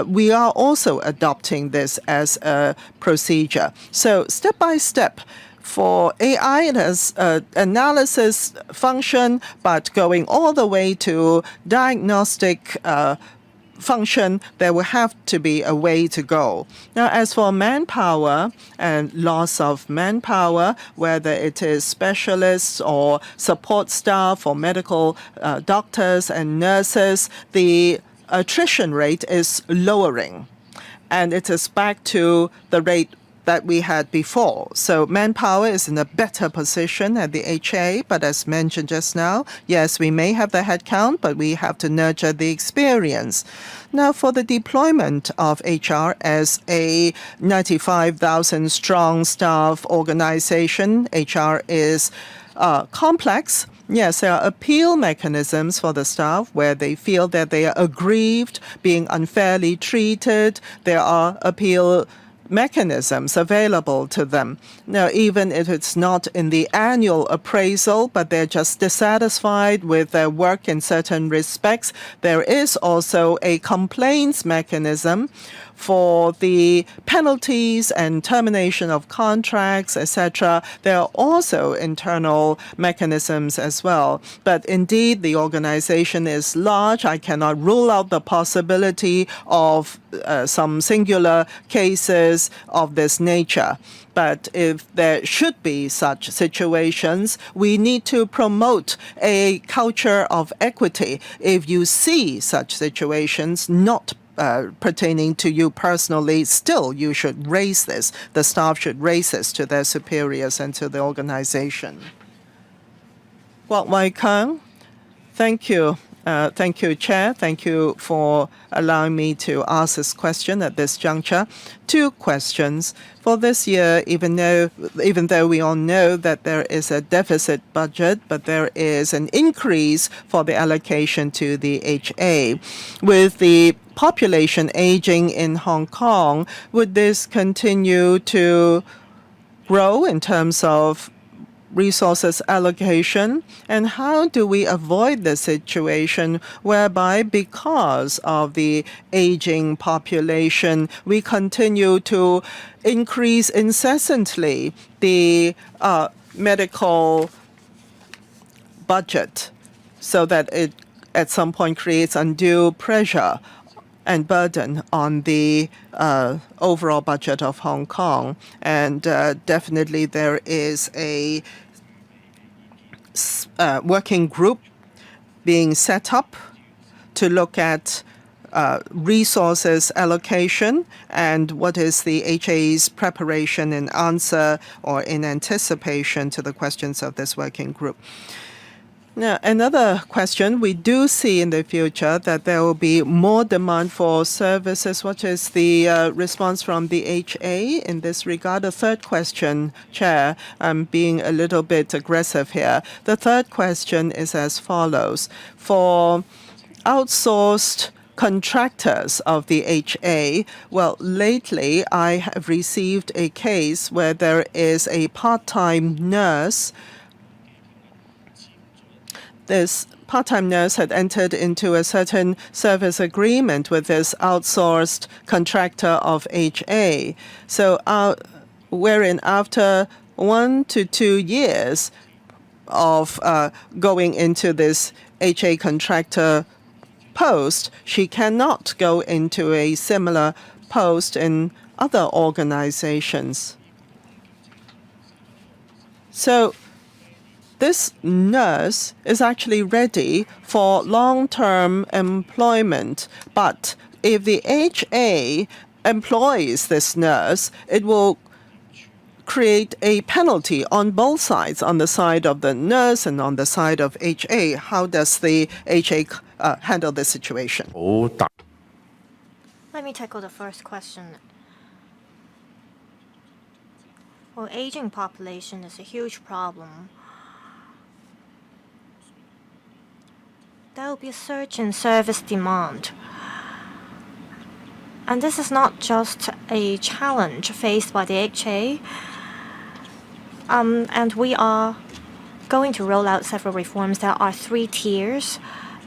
we are also adopting this as a procedure. So step by step, for AI, it has analysis function, but going all the way to diagnostic function, there will have to be a way to go. Now, as for manpower and loss of manpower, whether it is specialists or support staff or medical doctors and nurses, the attrition rate is lowering, and it is back to the rate that we had before. So manpower is in a better position at the HA, but as mentioned just now, yes, we may have the headcount, but we have to nurture the experience. Now, for the deployment of HR as a 95,000 strong staff organization, HR is complex. Yes, there are appeal mechanisms for the staff where they feel that they are aggrieved, being unfairly treated. There are appeal mechanisms available to them. Now, even if it's not in the annual appraisal, but they're just dissatisfied with their work in certain respects, there is also a complaints mechanism for the penalties and termination of contracts, etc. There are also internal mechanisms as well. But indeed, the organization is large. I cannot rule out the possibility of some singular cases of this nature. But if there should be such situations, we need to promote a culture of equity. If you see such situations not pertaining to you personally, still you should raise this. The staff should raise this to their superiors and to the organization. Guok Wai Keung, thank you. Thank you, Chair. Thank you for allowing me to ask this question at this juncture. Two questions. For this year, even though we all know that there is a deficit budget, but there is an increase for the allocation to the HA. With the population aging in Hong Kong, would this continue to grow in terms of resources allocation, and how do we avoid the situation whereby because of the aging population, we continue to increase incessantly the medical budget so that it at some point creates undue pressure and burden on the overall budget of Hong Kong. And definitely there is a working group being set up to look at resources allocation and what is the HA's preparation in answer or in anticipation to the questions of this working group. Now, another question, we do see in the future that there will be more demand for services. What is the response from the HA in this regard? The third question, Chair, I'm being a little bit aggressive here. The third question is as follows. For outsourced contractors of the HA, well, lately I have received a case where there is a part-time nurse this part-time nurse had entered into a certain service agreement with this outsourced contractor of HA. So wherein after 1 to 2 years of going into this HA contractor post, she cannot go into a similar post in other organizations. So this nurse is actually ready for long-term employment, but if the HA employs this nurse, it will create a penalty on both sides, on the side of the nurse and on the side of HA. How does the HA handle this situation? Let me tackle the first question. Well, aging population is a huge problem. There will be a surge in service demand. And this is not just a challenge faced by the HA. And we are going to roll out several reforms. There are 3 tiers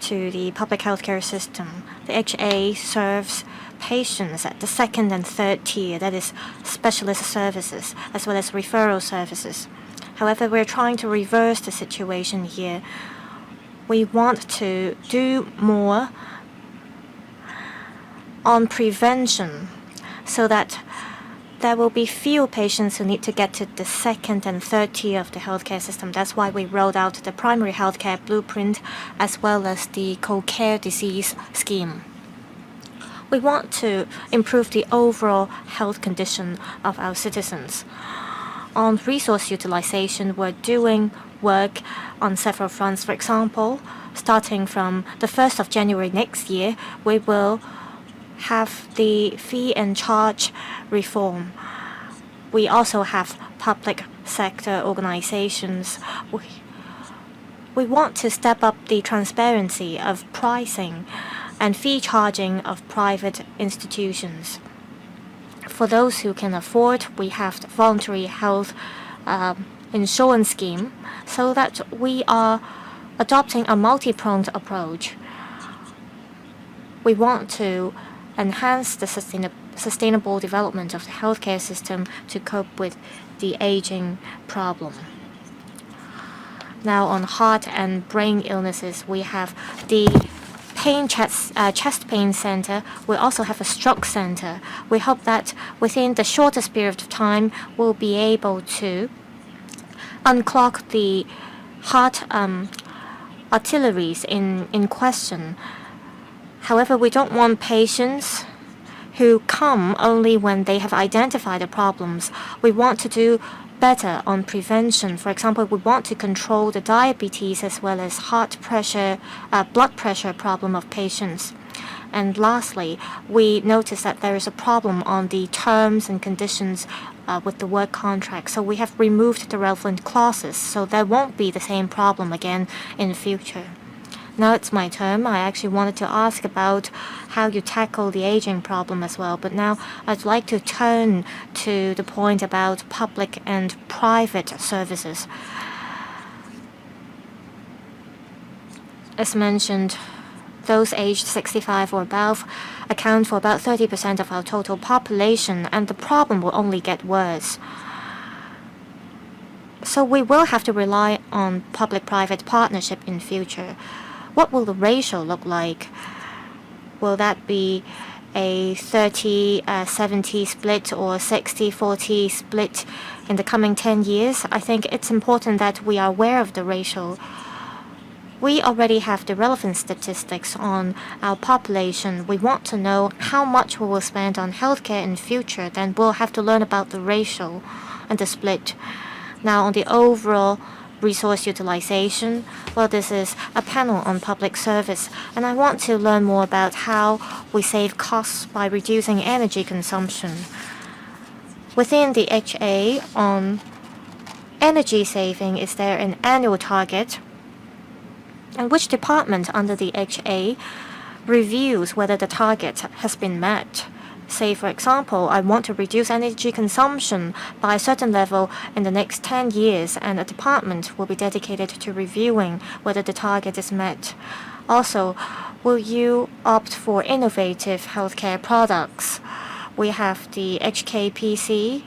to the public healthcare system. The HA serves patients at the 2nd and 3rd tier, that is specialist services, as well as referral services. However, we're trying to reverse the situation here. We want to do more on prevention so that there will be few patients who need to get to the 2nd and 3rd tier of the healthcare system. That's why we rolled out the primary healthcare blueprint as well as the co-care disease scheme. We want to improve the overall health condition of our citizens. On resource utilization, we're doing work on several fronts. For example, starting from the 1st of January next year, we will have the fee and charge reform. We also have public sector organizations. We want to step up the transparency of pricing and fee charging of private institutions. For those who can afford, we have the voluntary health insurance scheme so that we are adopting a multi-pronged approach. We want to enhance the sustainable development of the healthcare system to cope with the aging problem. Now on heart and brain illnesses, we have the chest pain center. We also have a stroke center. We hope that within the shortest period of time, we'll be able to unclog the heart arteries in question. However, we don't want patients who come only when they have identified the problems. We want to do better on prevention. For example, we want to control the diabetes as well as heart pressure, blood pressure problem of patients. And lastly, we noticed that there is a problem on the terms and conditions with the work contract. So we have removed the relevant clauses, so there won't be the same problem again in the future. Now it's my turn. I actually wanted to ask about how you tackle the aging problem as well, but now I'd like to turn to the point about public and private services. As mentioned, those aged 65 or above account for about 30% of our total population, and the problem will only get worse. So we will have to rely on public-private partnership in future. What will the ratio look like? Will that be a 30-70 split or 60-40 split in the coming 10 years? I think it's important that we are aware of the ratio. We already have the relevant statistics on our population. We want to know how much we will spend on healthcare in future. Then we'll have to learn about the ratio and the split. Now, on the overall resource utilization, well, this is a panel on public service, and I want to learn more about how we save costs by reducing energy consumption. Within the HA on energy saving, is there an annual target? And which department under the HA reviews whether the target has been met? Say, for example, I want to reduce energy consumption by a certain level in the next 10 years, and a department will be dedicated to reviewing whether the target is met. Also, will you opt for innovative healthcare products? We have the HKPC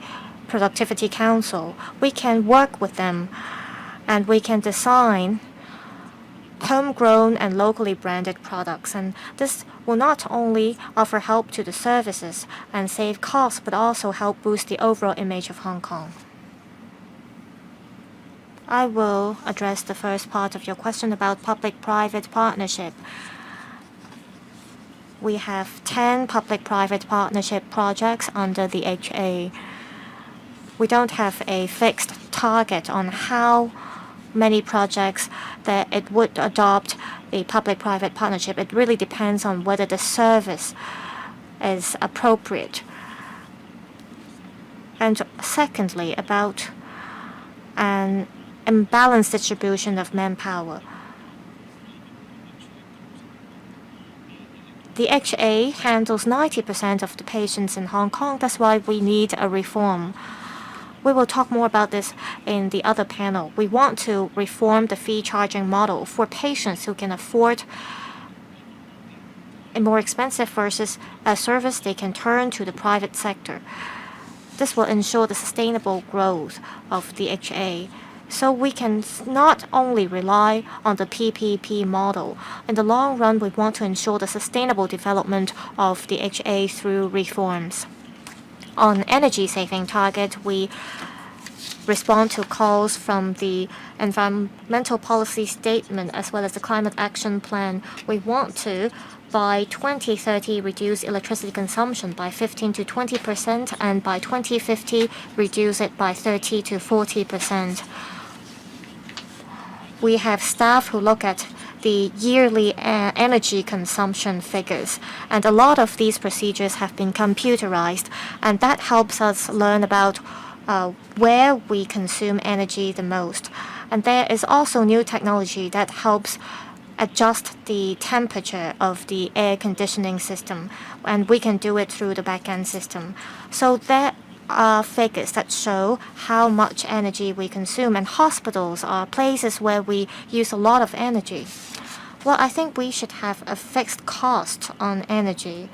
Productivity Council. We can work with them and we can design homegrown and locally branded products, and this will not only offer help to the services and save costs, but also help boost the overall image of Hong Kong. I will address the first part of your question about public-private partnership. We have 10 public-private partnership projects under the HA. We don't have a fixed target on how many projects that it would adopt a public-private partnership. It really depends on whether the service is appropriate. And secondly, about an imbalanced distribution of manpower. The HA handles 90% of the patients in Hong Kong. That's why we need a reform. We will talk more about this in the other panel. We want to reform the fee charging model for patients who can afford a more expensive versus a service they can turn to the private sector. This will ensure the sustainable growth of the HA. So we can not only rely on the PPP model. In the long run, we want to ensure the sustainable development of the HA through reforms. On energy saving target, we respond to calls from the environmental policy statement as well as the climate action plan. We want to, by 2030, reduce electricity consumption by 15 to 20%, and by 2050, reduce it by 30 to 40%. We have staff who look at the yearly energy consumption figures, and a lot of these procedures have been computerized, and that helps us learn about where we consume energy the most. And there is also new technology that helps adjust the temperature of the air conditioning system, and we can do it through the back-end system. So there are figures that show how much energy we consume, and hospitals are places where we use a lot of energy. Well, I think we should have a fixed cost on energy.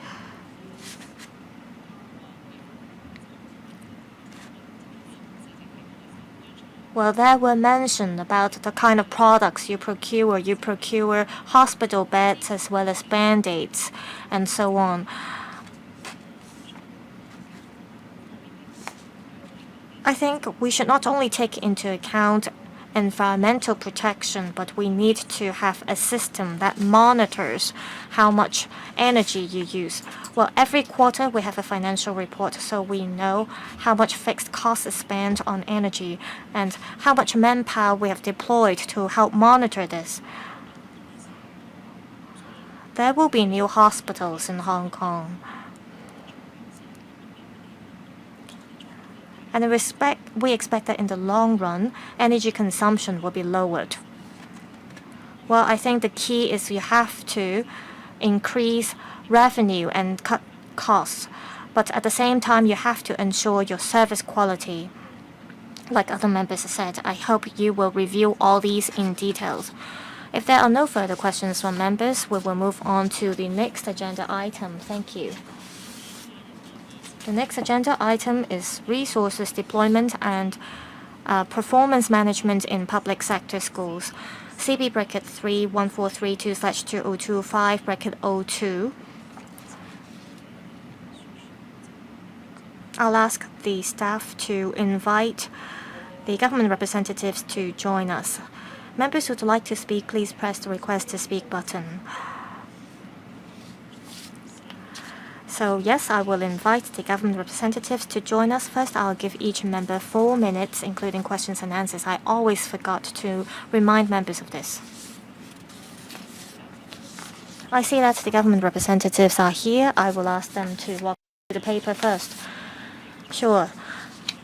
Well, there were mentioned about the kind of products you procure. You procure hospital beds as well as Band-Aids and so on. I think we should not only take into account environmental protection, but we need to have a system that monitors how much energy you use. Well, every quarter we have a financial report, so we know how much fixed cost is spent on energy and how much manpower we have deployed to help monitor this. There will be new hospitals in Hong Kong. And we expect that in the long run, energy consumption will be lowered. Well, I think the key is you have to increase revenue and cut costs, but at the same time, you have to ensure your service quality. Like other members said, I hope you will review all these in details. If there are no further questions from members, we will move on to the next agenda item. Thank you. The next agenda item is resources deployment and performance management in public sector schools. CB bracket 31432/2025 bracket 02. I'll ask the staff to invite the government representatives to join us. Members who would like to speak, please press the request to speak button. So yes, I will invite the government representatives to join us. First, I'll give each member 4 minutes, including questions and answers. I always forgot to remind members of this. I see that the government representatives are here. I will ask them to walk through the paper first. Sure.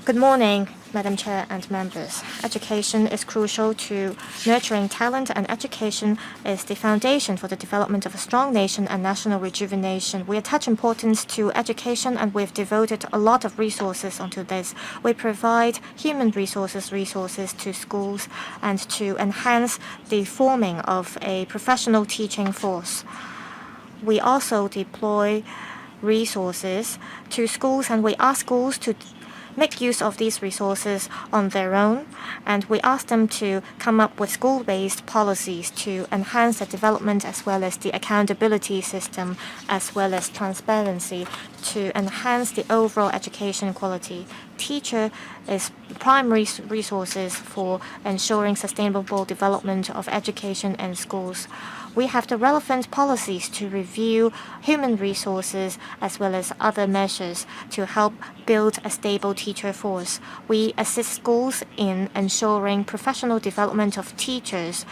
Good morning, Madam Chair and members. Education is crucial to nurturing talent, and education is the foundation for the development of a strong nation and national rejuvenation. We attach importance to education, and we've devoted a lot of resources onto this. We provide human resources to schools and to enhance the forming of a professional teaching force. We also deploy resources to schools, and we ask schools to make use of these resources on their own, and we ask them to come up with school-based policies to enhance the development as well as the accountability system as well as transparency to enhance the overall education quality. Teacher is primary resources for ensuring sustainable development of education and schools. We have the relevant policies to review human resources as well as other measures to help build a stable teacher force. We assist schools in ensuring professional development of teachers.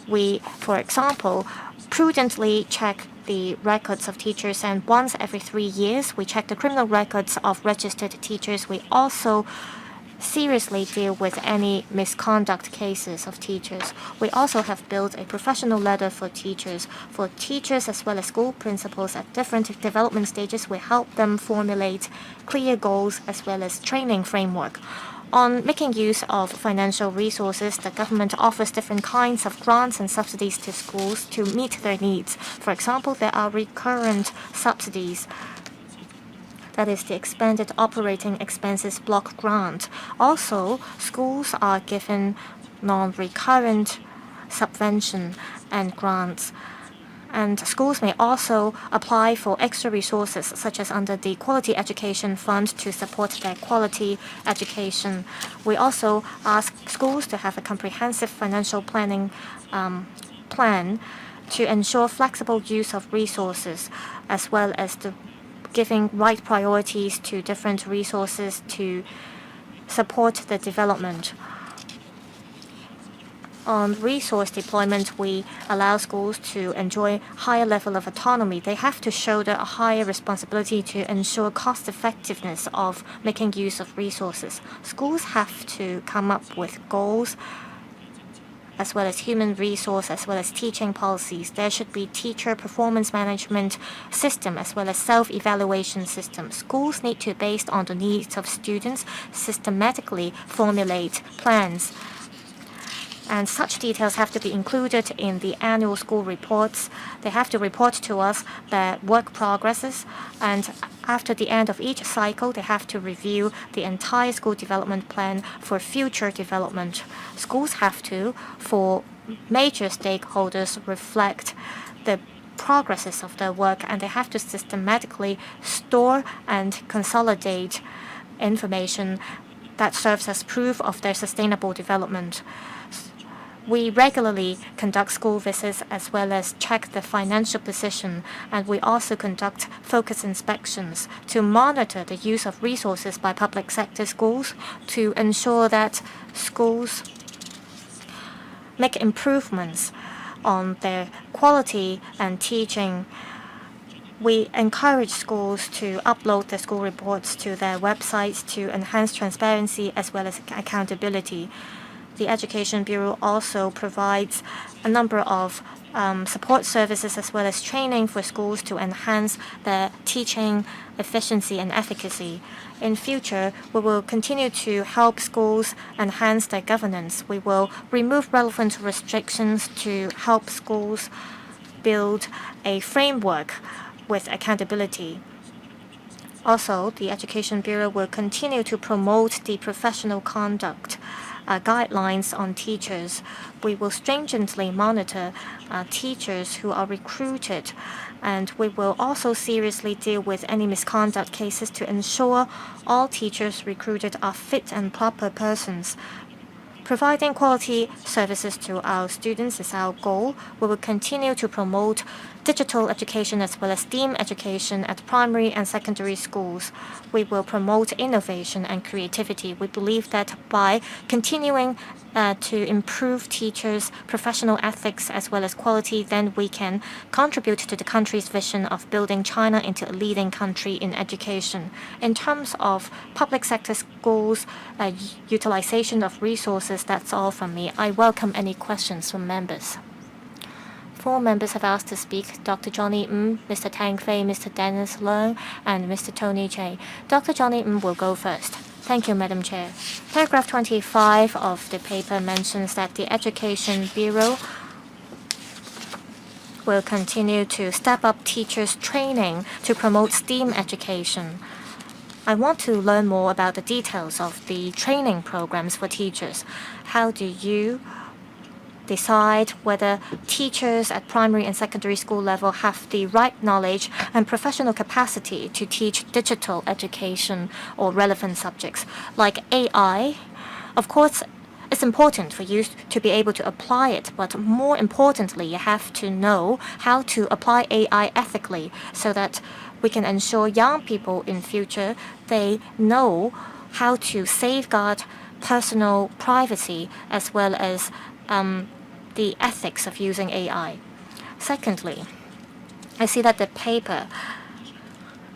We, for example, prudently check the records of teachers, and once every 3 years, we check the criminal records of registered teachers. We also seriously deal with any misconduct cases of teachers. We also have built a professional ladder for teachers. For teachers as well as school principals at different development stages, we help them formulate clear goals as well as training framework. On making use of financial resources, the government offers different kinds of grants and subsidies to schools to meet their needs. For example, there are recurrent subsidies. That is the expanded operating expenses block grant. Also, schools are given non-recurrent subvention and grants. And schools may also apply for extra resources, such as under the Quality Education Fund, to support their quality education. We also ask schools to have a comprehensive financial planning plan to ensure flexible use of resources, as well as the giving right priorities to different resources to support the development. On resource deployment, we allow schools to enjoy higher level of autonomy. They have to shoulder a higher responsibility to ensure cost effectiveness of making use of resources. Schools have to come up with goals as well as human resource, as well as teaching policies. There should be teacher performance management system as well as self-evaluation system. Schools need to, based on the needs of students, systematically formulate plans. And such details have to be included in the annual school reports. They have to report to us their work progresses, and after the end of each cycle, they have to review the entire school development plan for future development. Schools have to, for major stakeholders, reflect the progresses of their work, and they have to systematically store and consolidate information that serves as proof of their sustainable development. We regularly conduct school visits as well as check the financial position, and we also conduct focus inspections to monitor the use of resources by public sector schools to ensure that schools make improvements on their quality and teaching. We encourage schools to upload their school reports to their websites to enhance transparency as well as accountability. The Education Bureau also provides a number of support services as well as training for schools to enhance their teaching efficiency and efficacy. In future, we will continue to help schools enhance their governance. We will remove relevant restrictions to help schools build a framework with accountability. Also, the Education Bureau will continue to promote the professional conduct guidelines on teachers. We will stringently monitor teachers who are recruited, and we will also seriously deal with any misconduct cases to ensure all teachers recruited are fit and proper persons. Providing quality services to our students is our goal. We will continue to promote digital education as well as STEAM education at primary and secondary schools. We will promote innovation and creativity. We believe that by continuing to improve teachers' professional ethics as well as quality, then we can contribute to the country's vision of building China into a leading country in education. In terms of public sector schools, utilization of resources, that's all from me. I welcome any questions from members. 4 members have asked to speak: Dr. Johnny Ng, Mr. Tang Fei, Mr. Dennis Leung, and Mr. Tony Che. Dr. Johnny Ng will go first. Thank you, Madam Chair. Paragraph 25 of the paper mentions that the Education Bureau will continue to step up teachers' training to promote STEAM education. I want to learn more about the details of the training programs for teachers. How do you decide whether teachers at primary and secondary school level have the right knowledge and professional capacity to teach digital education or relevant subjects like AI? Of course, it's important for you to be able to apply it, but more importantly, you have to know how to apply AI ethically so that we can ensure young people in future, they know how to safeguard personal privacy as well as the ethics of using AI. Secondly, I see that the paper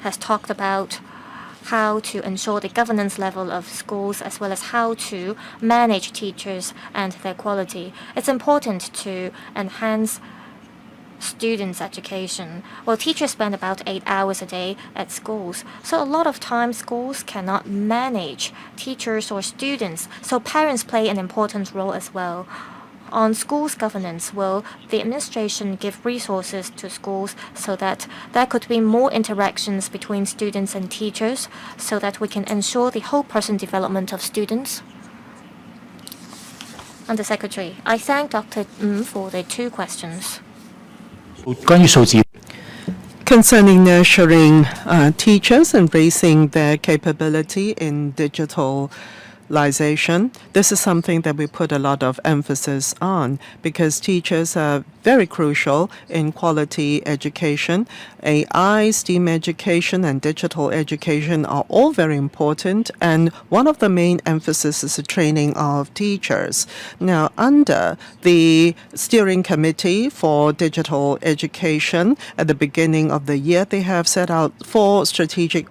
has talked about how to ensure the governance level of schools as well as how to manage teachers and their quality. It's important to enhance students' education. Well, teachers spend about 8 hours a day at schools, so a lot of times schools cannot manage teachers or students, so parents play an important role as well. On schools' governance, will the administration give resources to schools so that there could be more interactions between students and teachers so that we can ensure the whole person development of students? Undersecretary, I thank Dr. Ng for the 2 questions. 關於數字 Concerning nurturing teachers and raising their capability in digitalization, this is something that we put a lot of emphasis on because teachers are very crucial in quality education. AI, STEAM education, and digital education are all very important, and one of the main emphasis is the training of teachers. Now, under the steering committee for digital education, at the beginning of the year, they have set out four strategic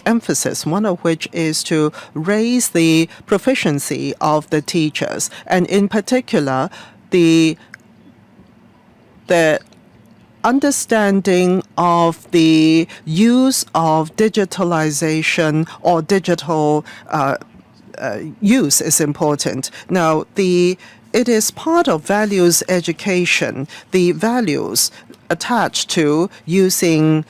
emphasis, one of which is to raise the proficiency of the teachers, and in particular, the understanding of the use of digitalization or digital use is important. Now, it is part of values education, the values attached to using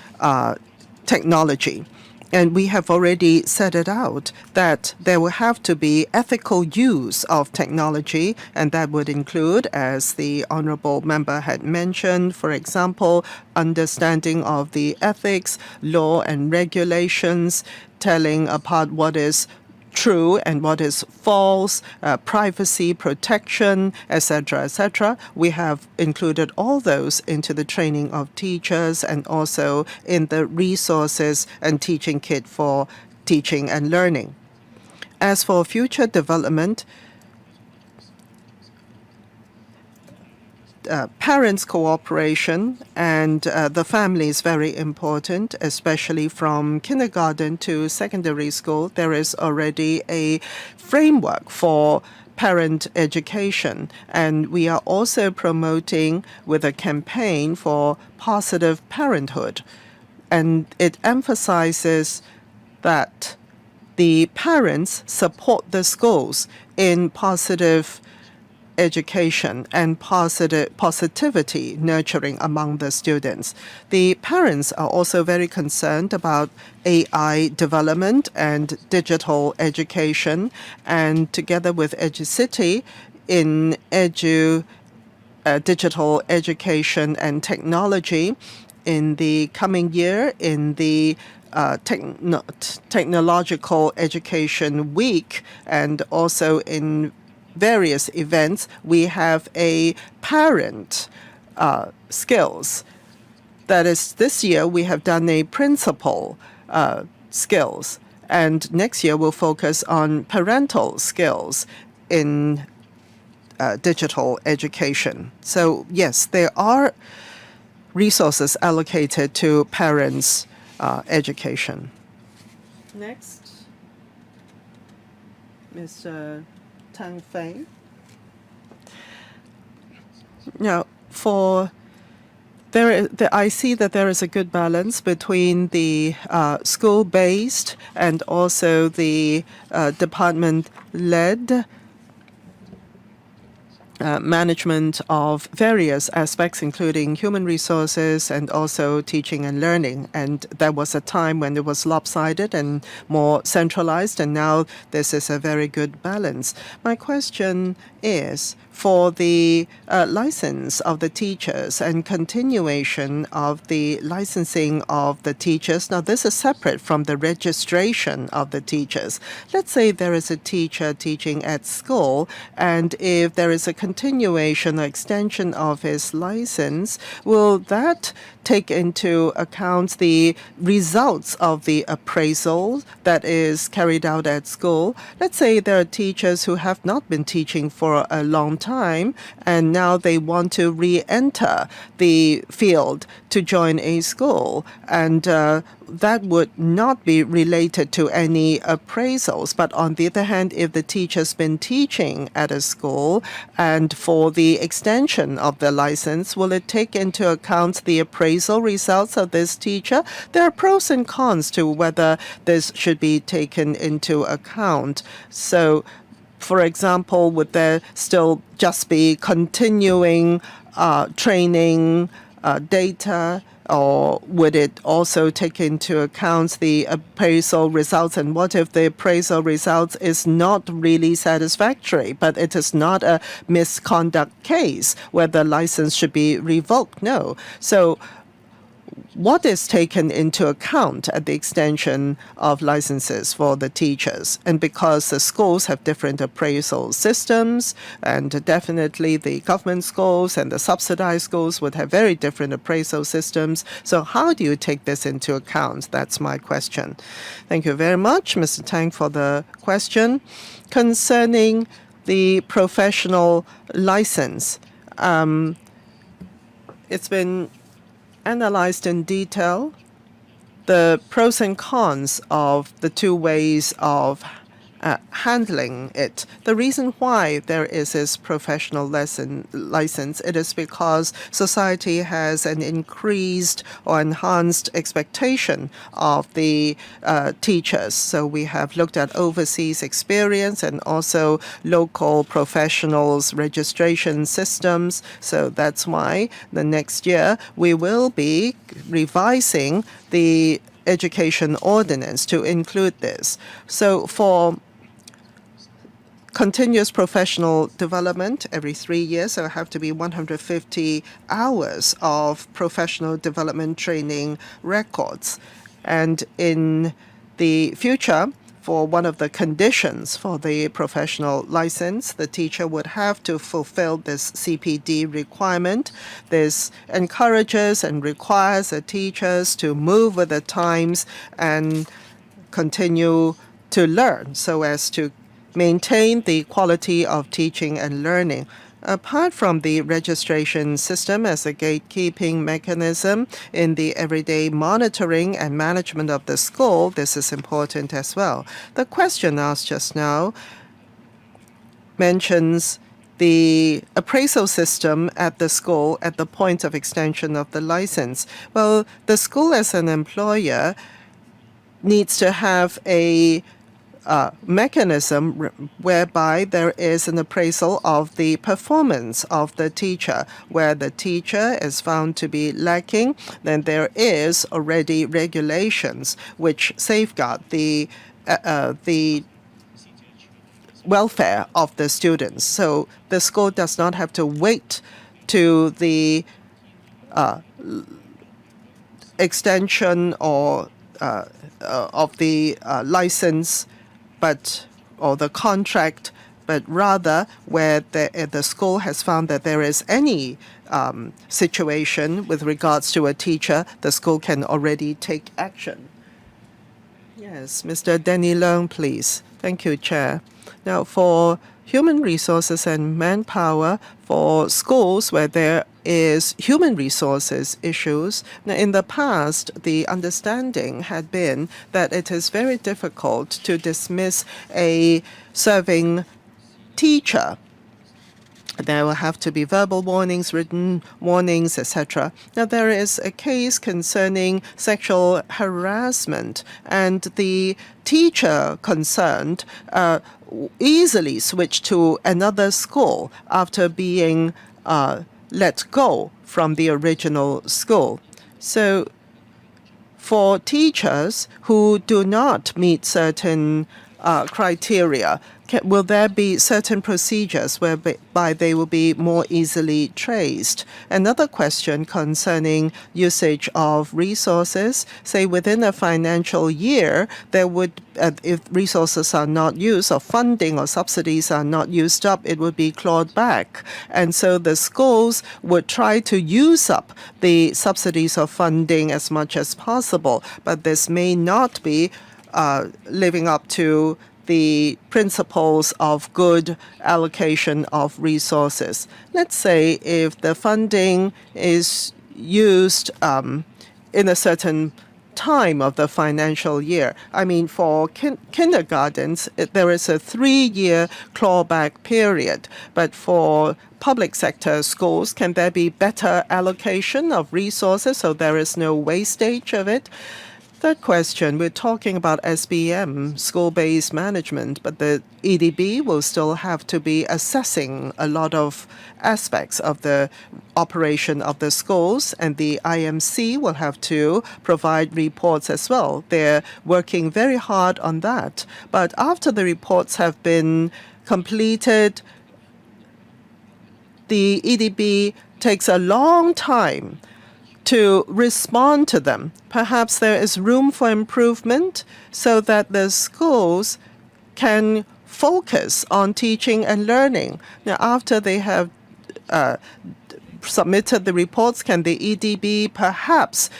technology. And we have already set it out that there will have to be ethical use of technology, and that would include, as the honorable member had mentioned, for example, understanding of the ethics, law and regulations, telling apart what is true and what is false, privacy protection, etc., etc. We have included all those into the training of teachers and also in the resources and teaching kit for teaching and learning. As for future development, parents' cooperation and the family is very important, especially from kindergarten to secondary school. There is already a framework for parent education, and we are also promoting with a campaign for positive parenthood. And it emphasizes that the parents support the schools in positive education and positivity nurturing among the students. The parents are also very concerned about AI development and digital education, and together with EduCity in digital education and technology in the coming year in the Technological Education Week and also in various events, we have a parent skills. That is, this year we have done a principal skills, and next year we'll focus on parental skills in digital education. So yes, there are resources allocated to parents' education. Next, Mr. Tang Fei. Now, I see that there is a good balance between the school-based and also the department-led management of various aspects, including human resources and also teaching and learning. And there was a time when it was lopsided and more centralized, and now this is a very good balance. My question is, for the license of the teachers and continuation of the licensing of the teachers. Now, this is separate from the registration of the teachers. Let's say there is a teacher teaching at school, and if there is a continuation or extension of his license, will that take into account the results of the appraisal that is carried out at school? Let's say there are teachers who have not been teaching for a long time, and now they want to re-enter the field to join a school, and that would not be related to any appraisals. But on the other hand, if the teacher's been teaching at a school and for the extension of the license, will it take into account the appraisal results of this teacher? There are pros and cons to whether this should be taken into account. So, for example, would there still just be continuing training data, or would it also take into account the appraisal results? And what if the appraisal results is not really satisfactory, but it is not a misconduct case where the license should be revoked? No. So what is taken into account at the extension of licenses for the teachers? And because the schools have different appraisal systems, and definitely the government schools and the subsidized schools would have very different appraisal systems. So how do you take this into account? That's my question. Thank you very much, Mr. Tang, for the question. Concerning the professional license, it's been analyzed in detail the pros and cons of the two ways of handling it. The reason why there is this professional license, it is because society has an increased or enhanced expectation of the teachers. So we have looked at overseas experience and also local professionals registration systems. So that's why the next year we will be revising the education ordinance to include this. So for continuous professional development every 3 years, there have to be 150 hours of professional development training records. And in the future, for one of the conditions for the professional license, the teacher would have to fulfill this CPD requirement. This encourages and requires the teachers to move with the times and continue to learn so as to maintain the quality of teaching and learning. Apart from the registration system as a gatekeeping mechanism in the everyday monitoring and management of the school, this is important as well. The question asked just now mentions the appraisal system at the school at the point of extension of the license. Well, the school as an employer needs to have a mechanism whereby there is an appraisal of the performance of the teacher. Where the teacher is found to be lacking, then there is already regulations which safeguard the welfare of the students. So the school does not have to wait to the extension or of the license, or the contract but rather where the school has found that there is any situation with regards to a teacher, the school can already take action. Yes, Mr. Denny Leung, please. Thank you, Chair. Now, for human resources and manpower, for schools where there is human resources issues, now in the past, the understanding had been that it is very difficult to dismiss a serving teacher. There will have to be verbal warnings, written warnings, etc. Now, there is a case concerning sexual harassment, and the teacher concerned easily switched to another school after being let go from the original school. So, for teachers who do not meet certain criteria, will there be certain procedures whereby they will be more easily traced? Another question concerning usage of resources, say within a financial year, there would, if resources are not used or funding or subsidies are not used up, it would be clawed back. And so the schools would try to use up the subsidies or funding as much as possible, but this may not be living up to the principles of good allocation of resources. Let's say if the funding is used in a certain time of the financial year. I mean, for kindergartens, there is a 3-year clawback period. But for public sector schools, can there be better allocation of resources so there is no wastage of it? Third question, we're talking about SBM, school-based management, but the EDB will still have to be assessing a lot of aspects of the operation of the schools, and the IMC will have to provide reports as well. They're working very hard on that. But after the reports have been completed, the EDB takes a long time to respond to them. Perhaps there is room for improvement so that the schools can focus on teaching and learning. Now, after they have submitted the reports, can the EDB perhaps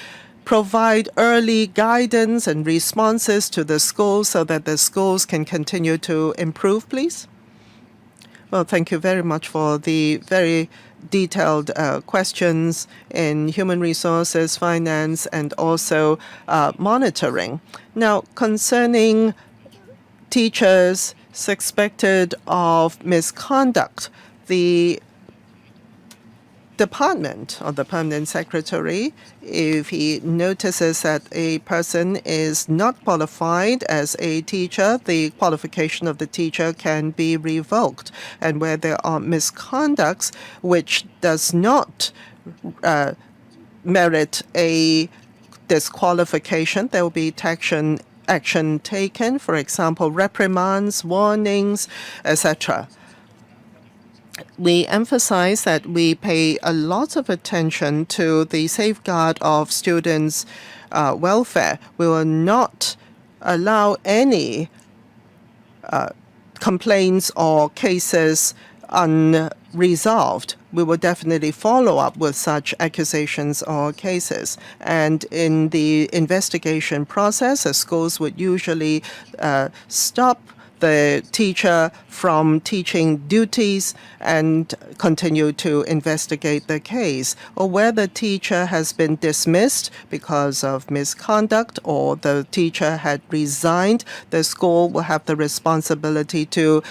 provide early guidance and responses to the schools so that the schools can continue to improve, please? Well, thank you very much for the very detailed questions in human resources, finance, and also monitoring. Now, concerning teachers suspected of misconduct, the department or the permanent secretary, if he notices that a person is not qualified as a teacher, the qualification of the teacher can be revoked. And where there are misconducts which does not merit a disqualification, there will be action taken, for example, reprimands, warnings, etc. We emphasize that we pay a lot of attention to the safeguard of students' welfare. We will not allow any complaints or cases unresolved. We will definitely follow up with such accusations or cases. And in the investigation process, the schools would usually stop the teacher from teaching duties and continue to investigate the case. Or where the teacher has been dismissed because of misconduct or the teacher had resigned, the school will have the responsibility to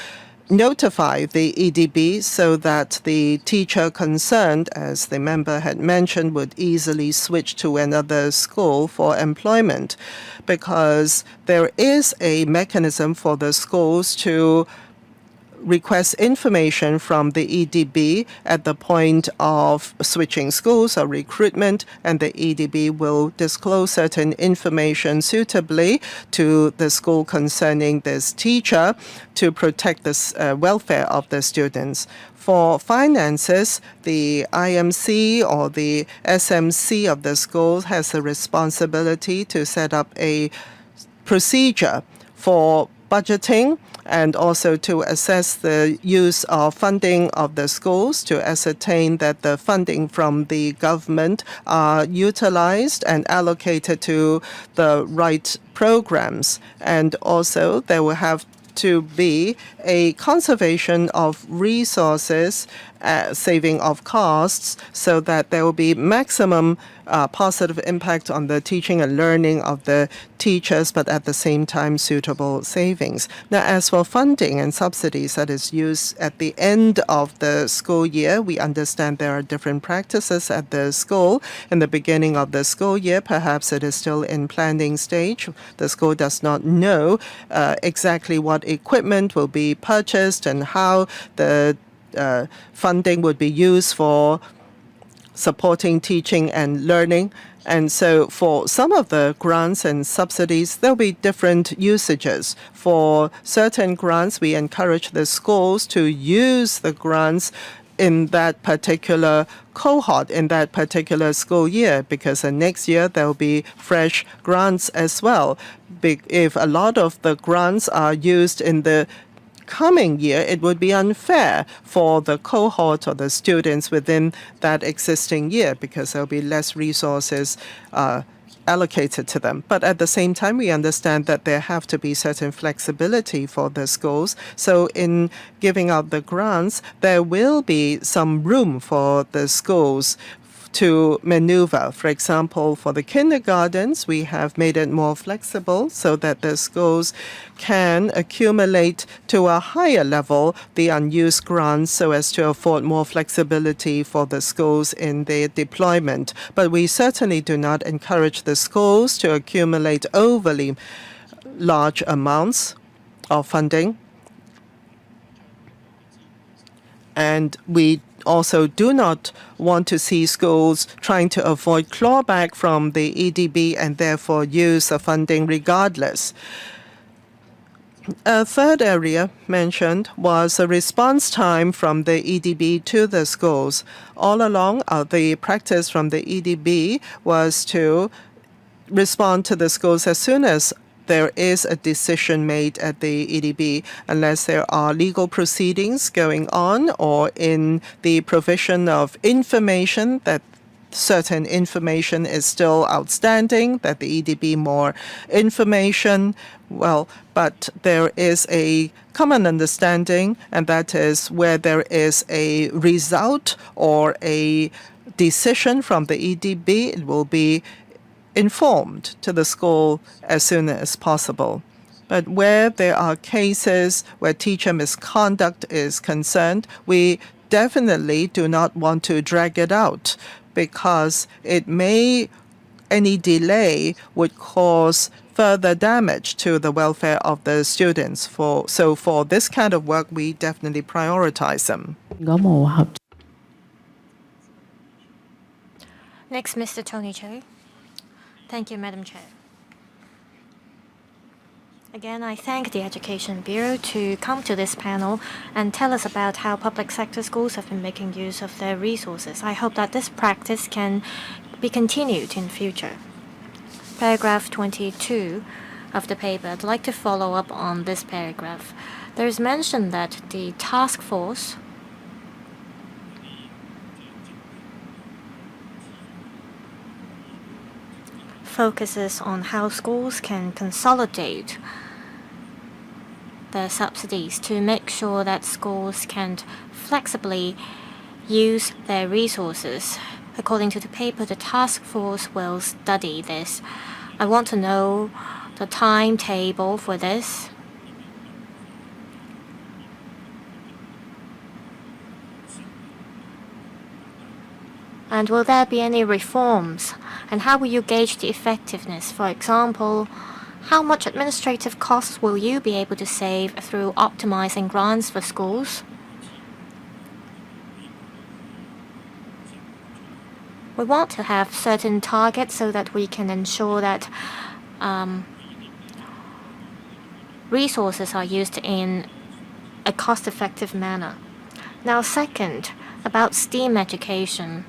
notify the EDB so that the teacher concerned, as the member had mentioned, would easily switch to another school for employment, because there is a mechanism for the schools to request information from the EDB at the point of switching schools or recruitment, and the EDB will disclose certain information suitably to the school concerning this teacher to protect the welfare of the students. For finances, the IMC or the SMC of the school has the responsibility to set up a procedure for budgeting and also to assess the use of funding of the schools to ascertain that the funding from the government are utilized and allocated to the right programs. And also there will have to be a conservation of resources, saving of costs, so that there will be maximum positive impact on the teaching and learning of the teachers, but at the same time suitable savings. Now, as for funding and subsidies that is used at the end of the school year, we understand there are different practices at the school. In the beginning of the school year, perhaps it is still in planning stage. The school does not know exactly what equipment will be purchased and how the funding would be used for supporting teaching and learning. And so for some of the grants and subsidies, there'll be different usages. For certain grants, we encourage the schools to use the grants in that particular cohort, in that particular school year, because the next year there will be fresh grants as well. If a lot of the grants are used in the coming year, it would be unfair for the cohort or the students within that existing year because there'll be less resources allocated to them. But at the same time, we understand that there have to be certain flexibility for the schools. So in giving out the grants, there will be some room for the schools to maneuver. For example, for the kindergartens, we have made it more flexible so that the schools can accumulate to a higher level the unused grants so as to afford more flexibility for the schools in their deployment. But we certainly do not encourage the schools to accumulate overly large amounts of funding. And we also do not want to see schools trying to avoid clawback from the EDB and therefore use the funding regardless. A third area mentioned was a response time from the EDB to the schools. All along, the practice from the EDB was to respond to the schools as soon as there is a decision made at the EDB, unless there are legal proceedings going on or in the provision of information that certain information is still outstanding, that the EDB more information. Well, but there is a common understanding, and that is where there is a result or a decision from the EDB, it will be informed to the school as soon as possible. But where there are cases where teacher misconduct is concerned, we definitely do not want to drag it out because any delay would cause further damage to the welfare of the students. So for this kind of work, we definitely prioritize them. Next, Mr. Tony Cho. Thank you, Madam Chair. Again, I thank the Education Bureau to come to this panel and tell us about how public sector schools have been making use of their resources. I hope that this practice can be continued in future. Paragraph 22 of the paper, I'd like to follow up on this paragraph. There is mention that the task force focuses on how schools can consolidate their subsidies to make sure that schools can flexibly use their resources. According to the paper, the task force will study this. I want to know the timetable for this. And will there be any reforms? And how will you gauge the effectiveness? For example, how much administrative costs will you be able to save through optimizing grants for schools? We want to have certain targets so that we can ensure that resources are used in a cost-effective manner. Now, second, about STEAM education.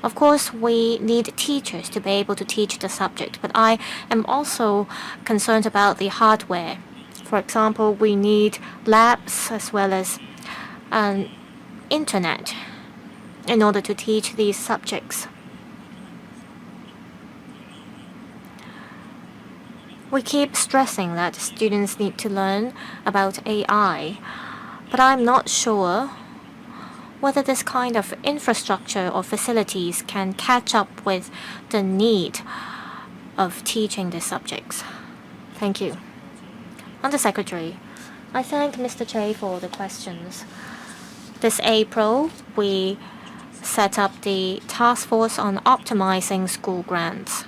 Of course, we need teachers to be able to teach the subject, but I am also concerned about the hardware. For example, we need labs as well as internet in order to teach these subjects. We keep stressing that students need to learn about AI, but I'm not sure whether this kind of infrastructure or facilities can catch up with the need of teaching these subjects. Thank you. Undersecretary, I thank Mr. Che for the questions. This April, we set up the task force on optimizing school grants.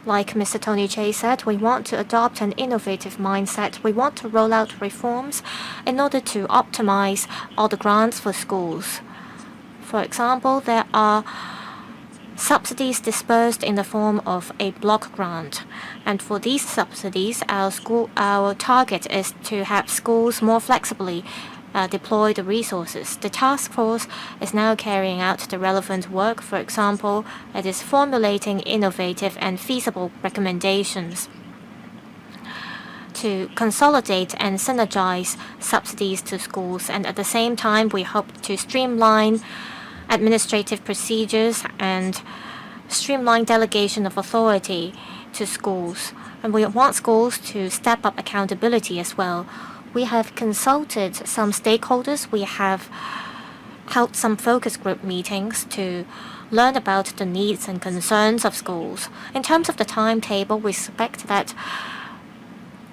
Like Mr. Tony Che said, we want to adopt an innovative mindset. We want to roll out reforms in order to optimize all the grants for schools. For example, there are subsidies dispersed in the form of a block grant. And for these subsidies, our target is to have schools more flexibly deploy the resources. The task force is now carrying out the relevant work. For example, it is formulating innovative and feasible recommendations to consolidate and synergize subsidies to schools. And at the same time, we hope to streamline administrative procedures and streamline delegation of authority to schools. And we want schools to step up accountability as well. We have consulted some stakeholders. We have held some focus group meetings to learn about the needs and concerns of schools. In terms of the timetable, we expect that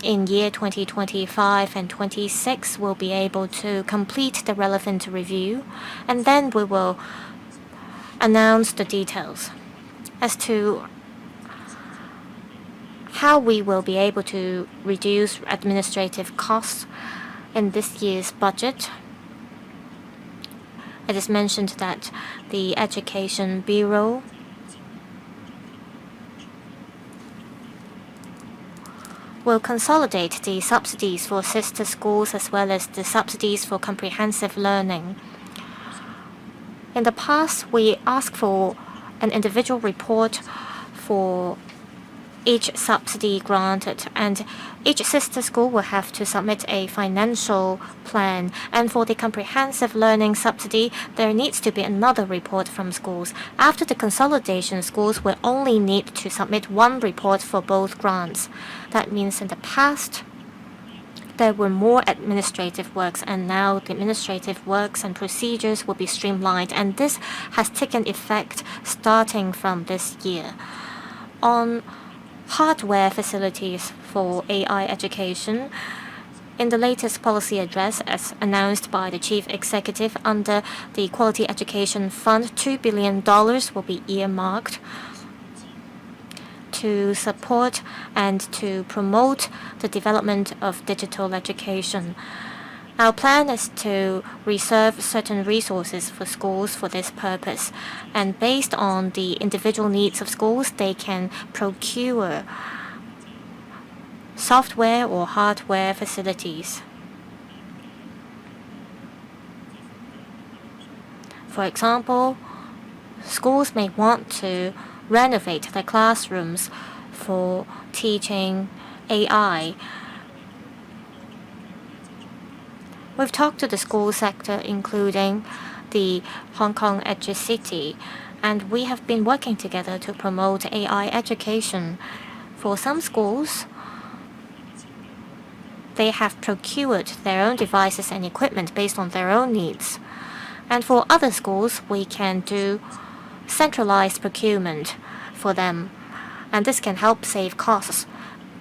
in year 2025 and 26, we'll be able to complete the relevant review, and then we will announce the details as to how we will be able to reduce administrative costs in this year's budget. It is mentioned that the Education Bureau will consolidate the subsidies for sister schools as well as the subsidies for comprehensive learning. In the past, we asked for an individual report for each subsidy granted, and each sister school will have to submit a financial plan. And for the comprehensive learning subsidy, there needs to be another report from schools. After the consolidation, schools will only need to submit one report for both grants. That means in the past, there were more administrative works, and now the administrative works and procedures will be streamlined, and this has taken effect starting from this year. On hardware facilities for AI education, in the latest policy address, as announced by the Chief Executive under the Quality Education Fund, $2 billion will be earmarked to support and to promote the development of digital education. Our plan is to reserve certain resources for schools for this purpose, and based on the individual needs of schools, they can procure software or hardware facilities. For example, schools may want to renovate their classrooms for teaching AI. We've talked to the school sector, including the Hong Kong EduCity, and we have been working together to promote AI education. For some schools, they have procured their own devices and equipment based on their own needs. And for other schools, we can do centralized procurement for them, and this can help save costs.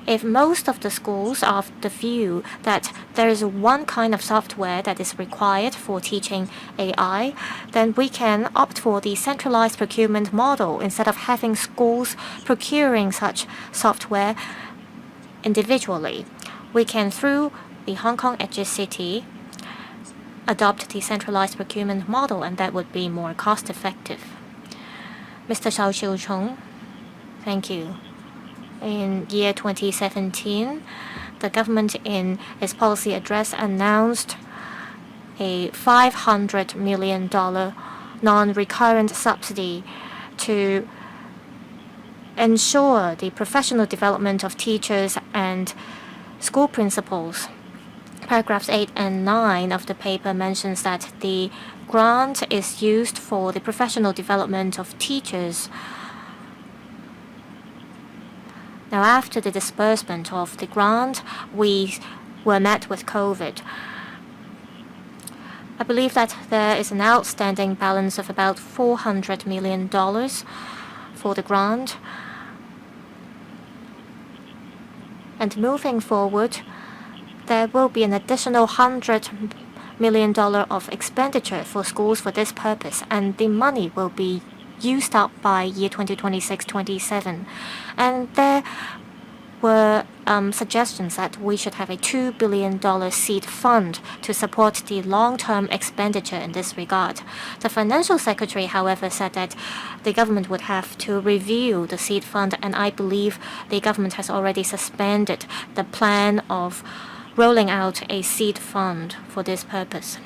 If most of the schools are of the view that there is one kind of software that is required for teaching AI, then we can opt for the centralized procurement model instead of having schools procuring such software individually. We can, through the Hong Kong EduCity, adopt the centralized procurement model, and that would be more cost-effective. Mr. Xiao Qiuchong, thank you. In year 2017, the government in its policy address announced a $500 million non-recurrent subsidy to ensure the professional development of teachers and school principals. Paragraphs 8 and 9 of the paper mentions that the grant is used for the professional development of teachers. Now, after the disbursement of the grant, we were met with COVID. I believe that there is an outstanding balance of about $400 million for the grant. And moving forward, there will be an additional $100 million of expenditure for schools for this purpose, and the money will be used up by year 2026-27. And there were suggestions that we should have a $2 billion seed fund to support the long-term expenditure in this regard. The financial secretary, however, said that the government would have to review the seed fund, and I believe the government has already suspended the plan of rolling out a seed fund for this purpose.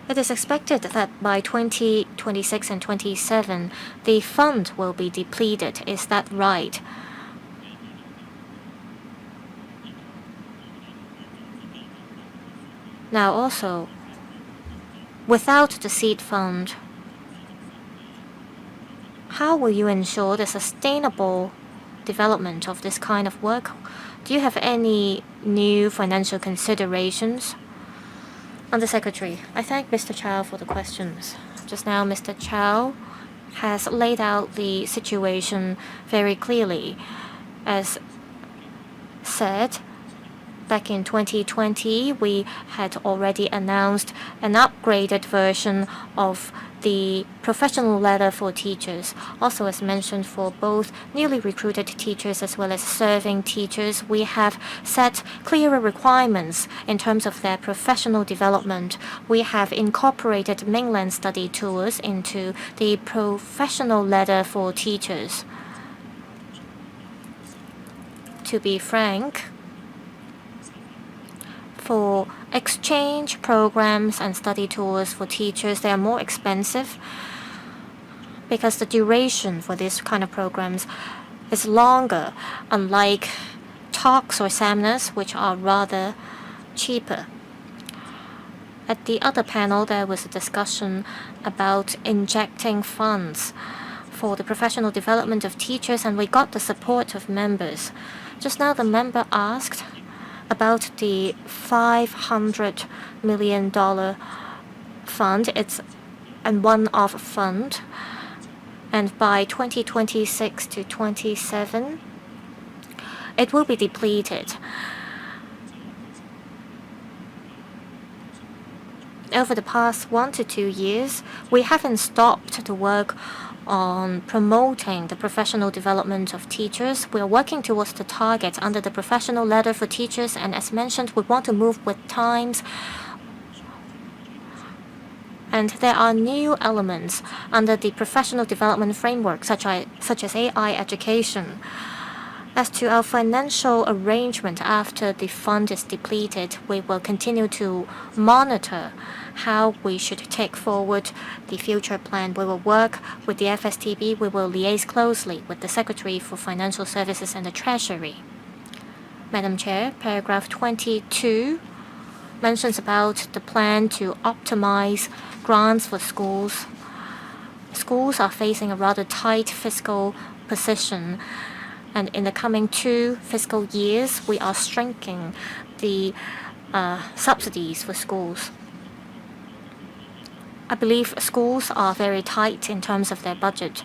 It is expected that by 2026 and 27, the fund will be depleted. Is that right? Now also, without the seed fund, how will you ensure the sustainable development of this kind of work? Do you have any new financial considerations? Undersecretary, I thank Mr. Chow for the questions. Just now, Mr. Chow has laid out the situation very clearly. As said, back in 2020, we had already announced an upgraded version of the professional ladder for teachers. Also, as mentioned, for both newly recruited teachers as well as serving teachers, we have set clearer requirements in terms of their professional development. We have incorporated mainland study tours into the professional ladder for teachers. To be frank, for exchange programs and study tours for teachers, they are more expensive because the duration for this kind of programs is longer, unlike talks or seminars, which are rather cheaper. At the other panel, there was a discussion about injecting funds for the professional development of teachers, and we got the support of members. Just now, the member asked about the $500 million fund. It's a one-off fund, and by 2026 to 27, it will be depleted. Over the past 1 to 2 years, we haven't stopped the work on promoting the professional development of teachers. We are working towards the target under the professional ladder for teachers, and as mentioned, we want to move with times. And there are new elements under the professional development framework, such as AI education. As to our financial arrangement after the fund is depleted, we will continue to monitor how we should take forward the future plan. We will work with the FSTB. We will liaise closely with the Secretary for Financial Services and the Treasury. Madam Chair, paragraph 22 mentions about the plan to optimize grants for schools. Schools are facing a rather tight fiscal position, and in the coming 2 fiscal years, we are shrinking the subsidies for schools. I believe schools are very tight in terms of their budget.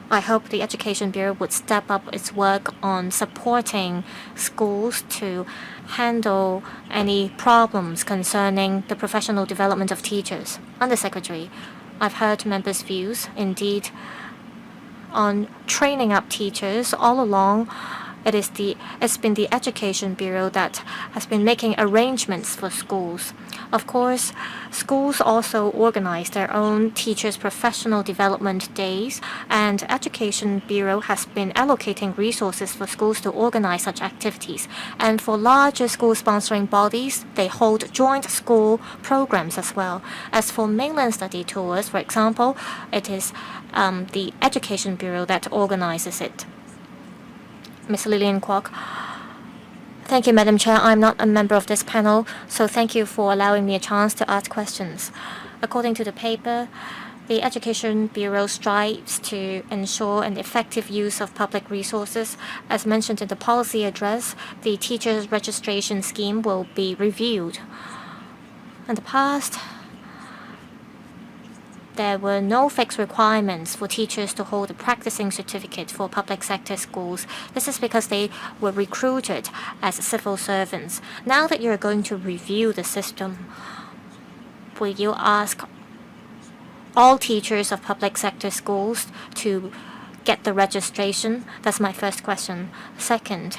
I hope the Education Bureau would step up its work on supporting schools to handle any problems concerning the professional development of teachers. Undersecretary, I've heard members' views. Indeed, on training up teachers all along, It's been the Education Bureau that has been making arrangements for schools. Of course, schools also organize their own teachers' professional development days, and Education Bureau has been allocating resources for schools to organize such activities. And for larger school-sponsoring bodies, they hold joint school programs as well. As for mainland study tours, for example, it is the Education Bureau that organizes it. Ms. Lillian Kwok. Thank you, Madam Chair. I'm not a member of this panel, so thank you for allowing me a chance to ask questions. According to the paper, the Education Bureau strives to ensure an effective use of public resources. As mentioned in the policy address, the teachers' registration scheme will be reviewed. In the past, there were no fixed requirements for teachers to hold a practicing certificate for public sector schools. This is because they were recruited as civil servants. Now that you're going to review the system, will you ask all teachers of public sector schools to get the registration? That's my first question. Second,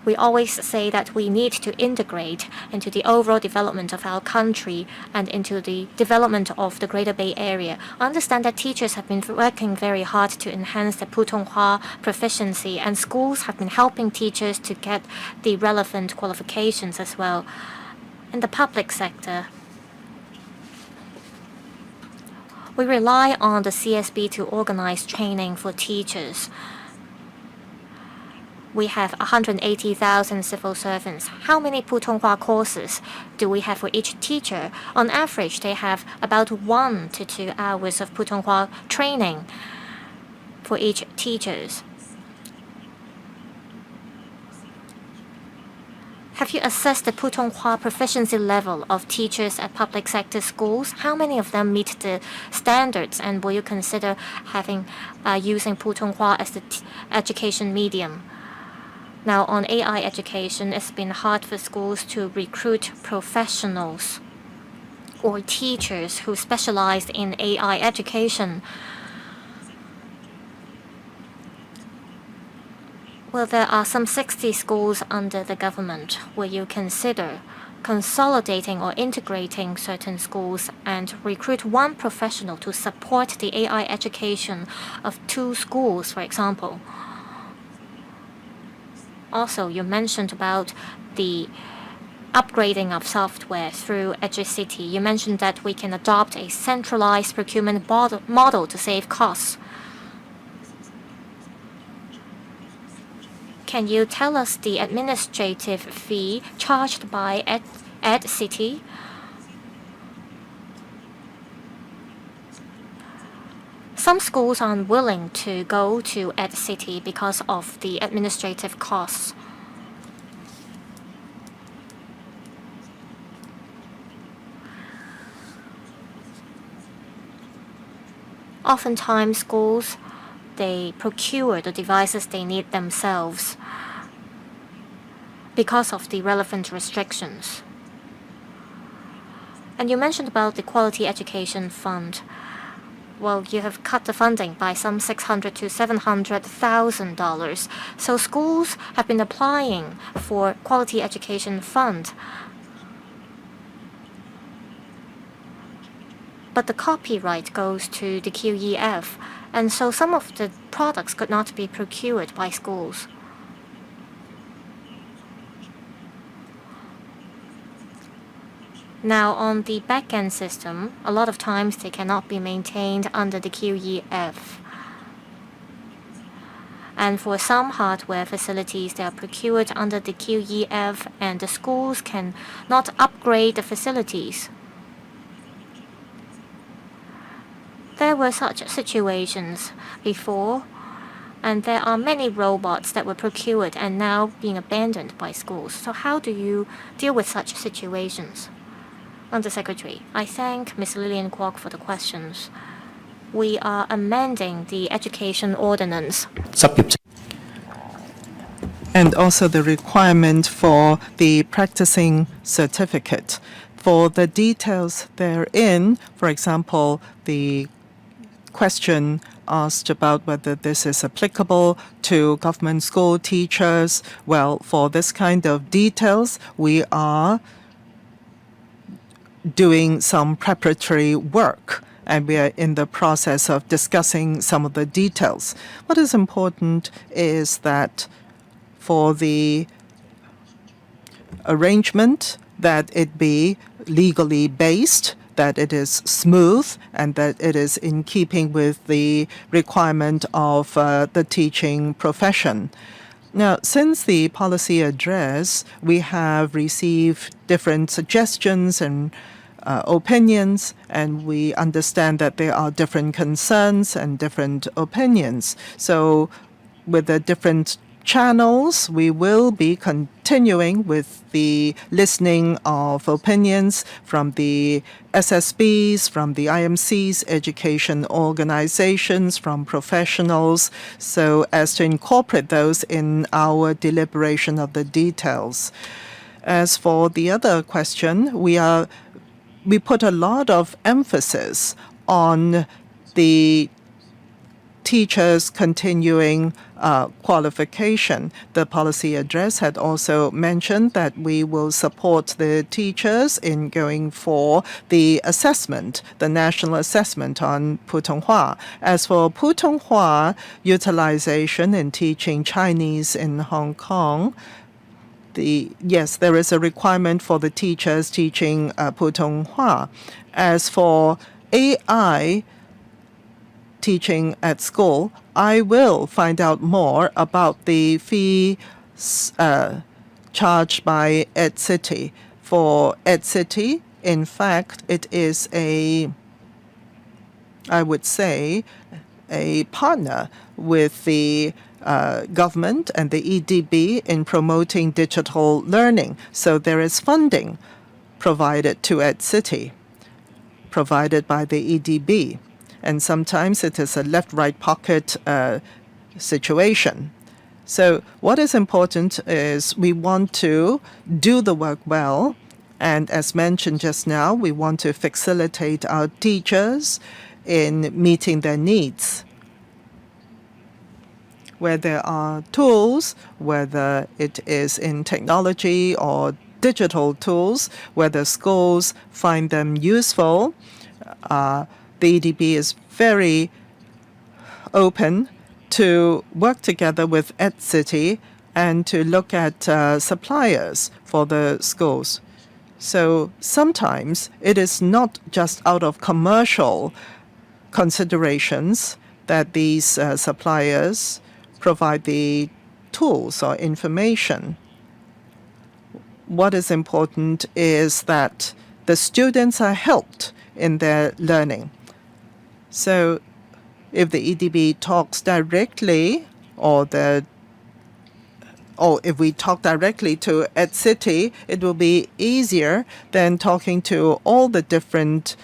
we always say that we need to integrate into the overall development of our country and into the development of the Greater Bay Area. I understand that teachers have been working very hard to enhance the Putonghua proficiency, and schools have been helping teachers to get the relevant qualifications as well. In the public sector, we rely on the CSB to organize training for teachers. We have 180,000 civil servants. How many Putonghua courses do we have for each teacher? On average, they have about 1 to 2 hours of Putonghua training for each teachers. Have you assessed the Putonghua proficiency level of teachers at public sector schools? How many of them meet the standards, and will you consider using Putonghua as the education medium? Now, on AI education, it's been hard for schools to recruit professionals or teachers who specialize in AI education. Well, there are some 60 schools under the government. Will you consider consolidating or integrating certain schools and recruit one professional to support the AI education of 2 schools, for example? Also, you mentioned about the upgrading of software through EduCity. You mentioned that we can adopt a centralized procurement model to save costs. Can you tell us the administrative fee charged by EduCity? Some schools are unwilling to go to EduCity because of the administrative costs. Oftentimes, schools, they procure the devices they need themselves because of the relevant restrictions. And you mentioned about the Quality Education Fund. Well, you have cut the funding by some $600,000 to $700,000. So schools have been applying for Quality Education Fund. But the copyright goes to the QEF, and so some of the products could not be procured by schools. Now, on the back-end system, a lot of times they cannot be maintained under the QEF. And for some hardware facilities, they are procured under the QEF, and the schools can not upgrade the facilities. There were such situations before, and there are many robots that were procured and now being abandoned by schools. So how do you deal with such situations? Undersecretary, I thank Ms. Lillian Kwok for the questions. We are amending the education ordinance. And also the requirement for the practicing certificate. For the details therein, for example, the question asked about whether this is applicable to government school teachers. Well, for this kind of details, we are doing some preparatory work, and we are in the process of discussing some of the details. What is important is that for the arrangement, that it be legally based, that it is smooth, and that it is in keeping with the requirement of the teaching profession. Now, since the policy address, we have received different suggestions and opinions, and we understand that there are different concerns and different opinions. So with the different channels, we will be continuing with the listening of opinions from the SSBs, from the IMCs, education organizations, from professionals, so as to incorporate those in our deliberation of the details. As for the other question, we put a lot of emphasis on the teachers' continuing qualification. The policy address had also mentioned that we will support the teachers in going for the assessment, the national assessment on Putonghua. As for Putonghua utilization in teaching Chinese in Hong Kong, yes, there is a requirement for the teachers teaching Putonghua. As for AI teaching at school, I will find out more about the fee charged by EdCity. For EdCity, in fact, it is I would say, a partner with the government and the EDB in promoting digital learning. So there is funding provided to EdCity, provided by the EDB. And sometimes it is a left-right pocket situation. So what is important is we want to do the work well. And as mentioned just now, we want to facilitate our teachers in meeting their needs. Where there are tools, whether it is in technology or digital tools, whether schools find them useful, the EDB is very open to work together with EdCity and to look at suppliers for the schools. So sometimes it is not just out of commercial considerations that these suppliers provide the tools or information. What is important is that the students are helped in their learning. So if the EDB talks directly or if we talk directly to EdCity, it will be easier than talking to all the different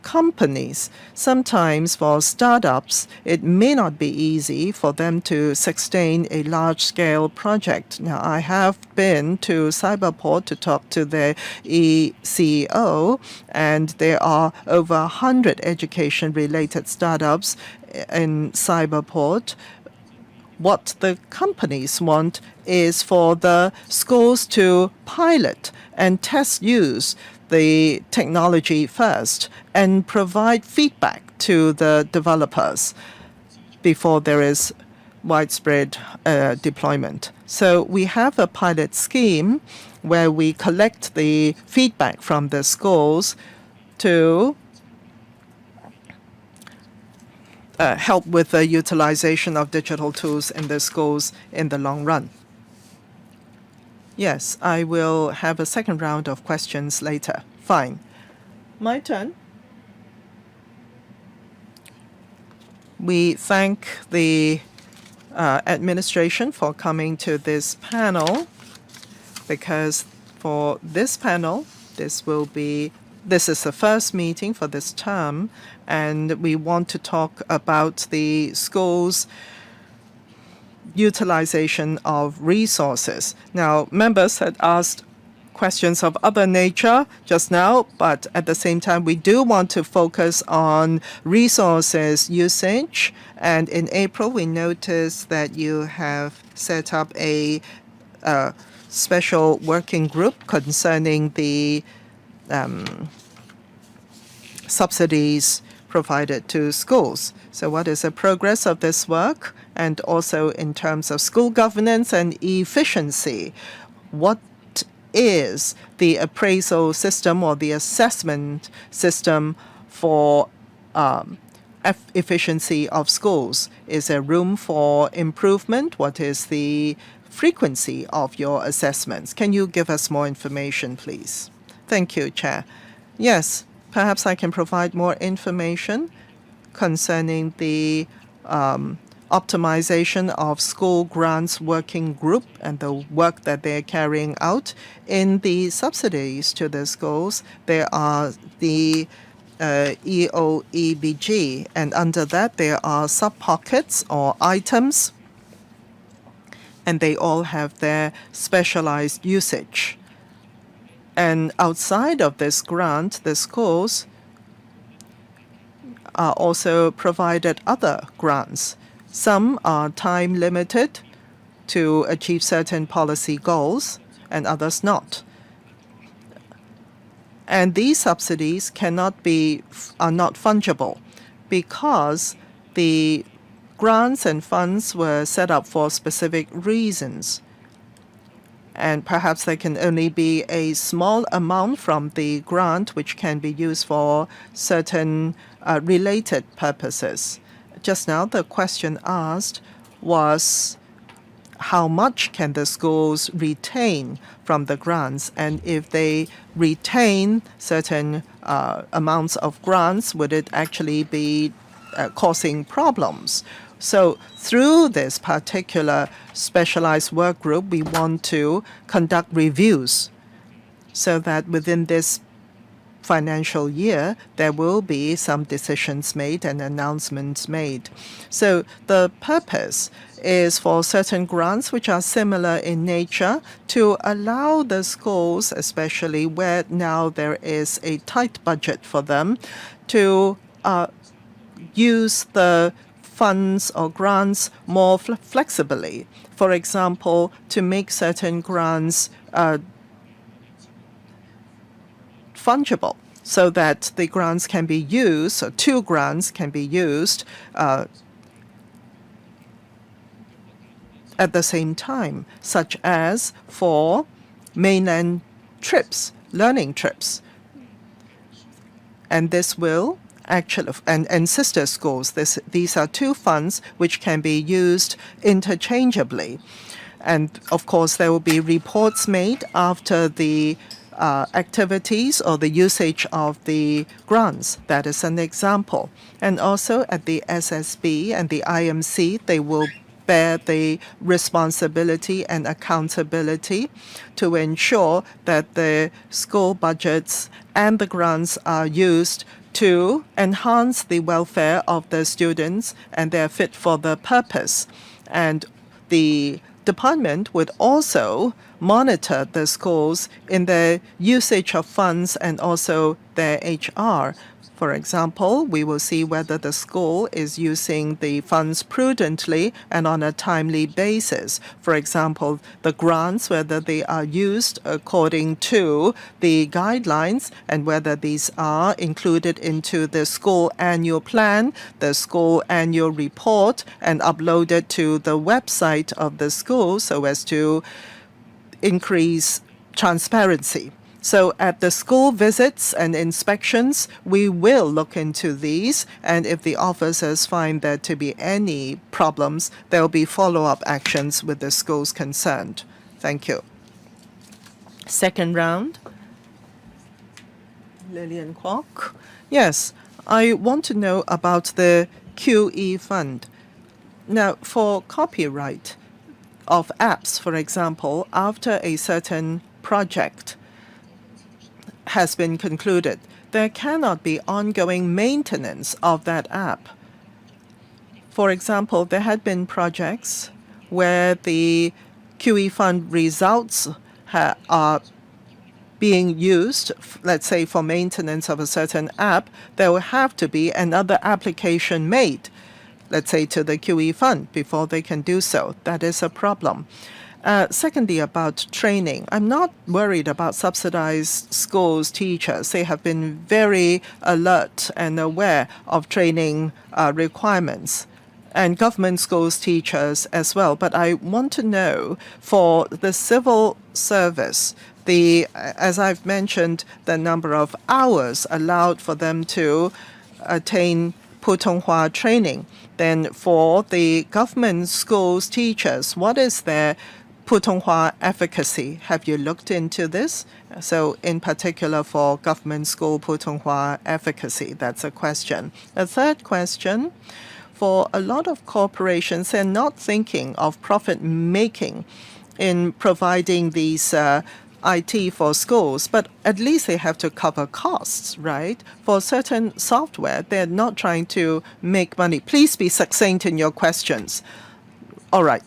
companies. Sometimes for startups, it may not be easy for them to sustain a large-scale project. Now, I have been to Cyberport to talk to their CEO, and there are over 100 education-related startups in Cyberport. What the companies want is for the schools to pilot and test use the technology first and provide feedback to the developers before there is widespread deployment. So we have a pilot scheme where we collect the feedback from the schools to help with the utilization of digital tools in the schools in the long run. Yes, I will have a second round of questions later. Fine. My turn. We thank the administration for coming to this panel, because for this panel, this is the first meeting for this term, and we want to talk about the schools' utilization of resources. Now, members had asked questions of other nature just now, but at the same time, we do want to focus on resources usage. And in April, we noticed that you have set up a special working group concerning the subsidies provided to schools. So what is the progress of this work? And also in terms of school governance and efficiency, what is the appraisal system or the assessment system for efficiency of schools? Is there room for improvement? What is the frequency of your assessments? Can you give us more information, please? Thank you, Chair. Yes, perhaps I can provide more information concerning the optimization of school grants working group and the work that they're carrying out. In the subsidies to the schools, there are the EOEBG, and under that there are sub-pockets or items, and they all have their specialized usage. And outside of this grant, the schools are also provided other grants. Some are time limited to achieve certain policy goals and others not. And these subsidies are not fungible because the grants and funds were set up for specific reasons. And perhaps there can only be a small amount from the grant which can be used for certain related purposes. Just now, the question asked was how much can the schools retain from the grants? And if they retain certain amounts of grants, would it actually be causing problems? So through this particular specialized work group, we want to conduct reviews so that within this financial year, there will be some decisions made and announcements made. So the purpose is for certain grants which are similar in nature to allow the schools, especially where now there is a tight budget for them, to use the funds or grants more flexibly. For example, to make certain grants fungible so that the grants can be used, or two grants can be used at the same time, such as for mainland trips, learning trips. And this will actually, and sister schools, these are two funds which can be used interchangeably. And of course, there will be reports made after the activities or the usage of the grants. That is an example. And also at the SSB and the IMC, they will bear the responsibility and accountability to ensure that the school budgets and the grants are used to enhance the welfare of the students and they're fit for the purpose. And the department would also monitor the schools in their usage of funds and also their HR. For example, we will see whether the school is using the funds prudently and on a timely basis. For example, the grants, whether they are used according to the guidelines and whether these are included into the school annual plan, the school annual report, and uploaded to the website of the school so as to increase transparency. So at the school visits and inspections, we will look into these, and if the officers find there to be any problems, there will be follow-up actions with the schools concerned. Thank you. Second round. Lillian Kwok. Yes, I want to know about the QE fund. Now, for copyright of apps, for example, after a certain project has been concluded, there cannot be ongoing maintenance of that app. For example, there had been projects where the QE fund results are being used, let's say for maintenance of a certain app, there will have to be another application made, let's say to the QE fund, before they can do so. That is a problem. Secondly, about training, I'm not worried about subsidized schools teachers. They have been very alert and aware of training requirements, and government schools teachers as well. But I want to know for the civil service, as I've mentioned, the number of hours allowed for them to attain Putonghua training. Then for the government schools teachers, what is their Putonghua efficacy? Have you looked into this? So in particular for government school Putonghua efficacy, that's a question. A third question, for a lot of corporations, they're not thinking of profit making in providing these IT for schools, but at least they have to cover costs, right? For certain software, they're not trying to make money. Please be succinct in your questions. All right.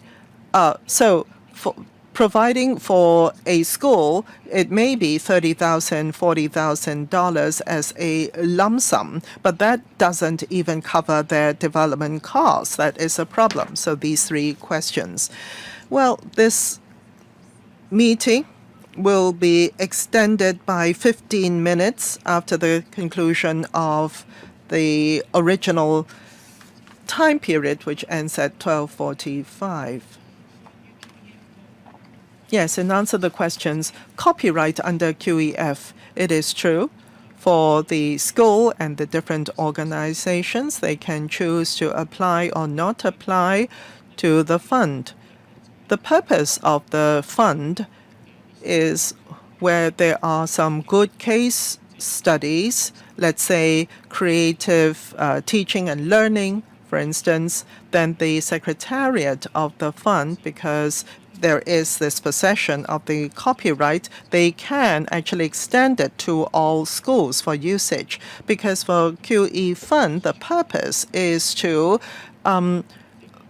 So for providing for a school, it may be $30,000, $40,000 as a lump sum, but that doesn't even cover their development costs. That is a problem. So these three questions. Well, this meeting will be extended by 15 minutes after the conclusion of the original time period, which ends at 12:45. Yes, in answer to the questions, copyright under QEF, it is true. For the school and the different organizations, they can choose to apply or not apply to the fund. The purpose of the fund is where there are some good case studies, let's say creative teaching and learning, for instance, then the secretariat of the fund, because there is this possession of the copyright, they can actually extend it to all schools for usage. Because for QE fund, the purpose is to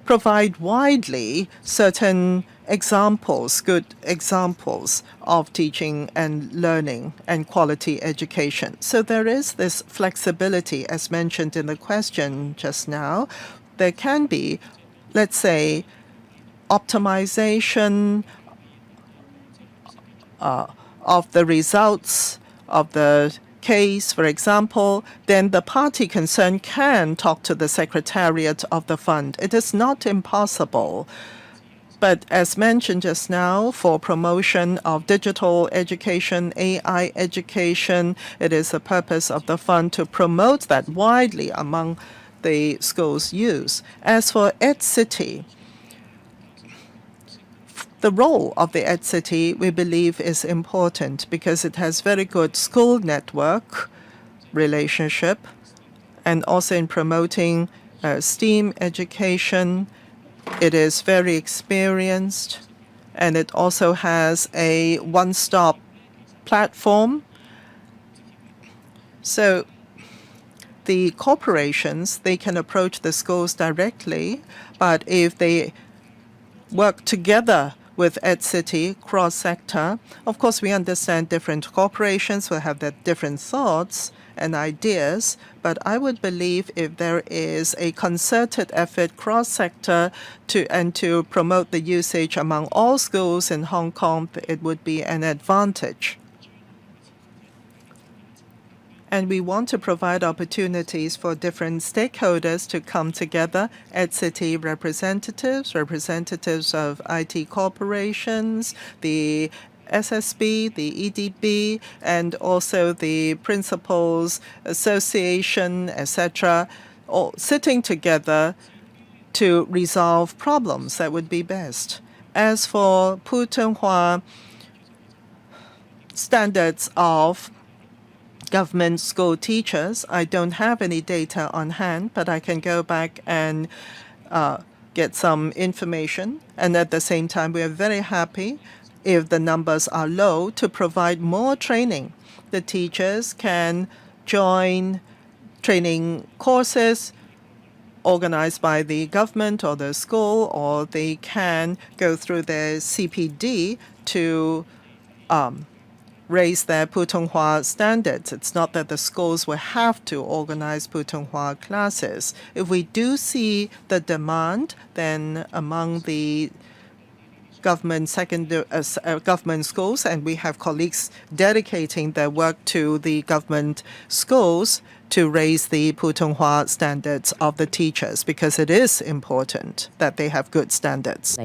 provide widely certain examples, good examples of teaching and learning and quality education. So there is this flexibility, as mentioned in the question just now. There can be, let's say, optimization of the results of the case, for example, then the party concerned can talk to the secretariat of the fund. It is not impossible. But as mentioned just now, for promotion of digital education, AI education, it is the purpose of the fund to promote that widely among the schools' use. As for EdCity, the role of the EdCity, we believe, is important because it has very good school network relationship and also in promoting STEAM education. It is very experienced, and it also has a one-stop platform. So the corporations, they can approach the schools directly, but if they work together with EdCity cross-sector, of course we understand different corporations will have their different thoughts and ideas, but I would believe if there is a concerted effort cross-sector to promote the usage among all schools in Hong Kong, it would be an advantage. And we want to provide opportunities for different stakeholders to come together, EdCity representatives, representatives of IT corporations, the SSB, the EDB, and also the Principals Association, etc., all sitting together to resolve problems. That would be best. As for Putonghua standards of government school teachers, I don't have any data on hand, but I can go back and get some information. And at the same time, we are very happy if the numbers are low to provide more training. The teachers can join training courses organized by the government or the school, or they can go through their CPD to raise their Putonghua standards. It's not that the schools will have to organize Putonghua classes. If we do see the demand, then among the government government schools, and we have colleagues dedicating their work to the government schools to raise the Putonghua standards of the teachers, because it is important that they have good standards.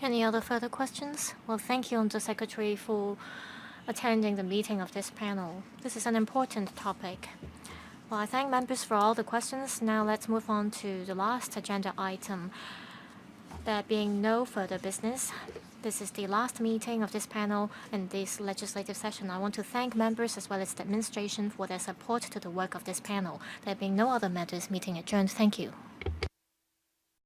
Any other further questions? Well, thank you, Undersecretary, for attending the meeting of this panel. This is an important topic. Well, I thank members for all the questions. Now let's move on to the last agenda item. There being no further business, this is the last meeting of this panel in this legislative session. I want to thank members as well as the administration for their support to the work of this panel. There being no other matters, meeting adjourned. Thank you.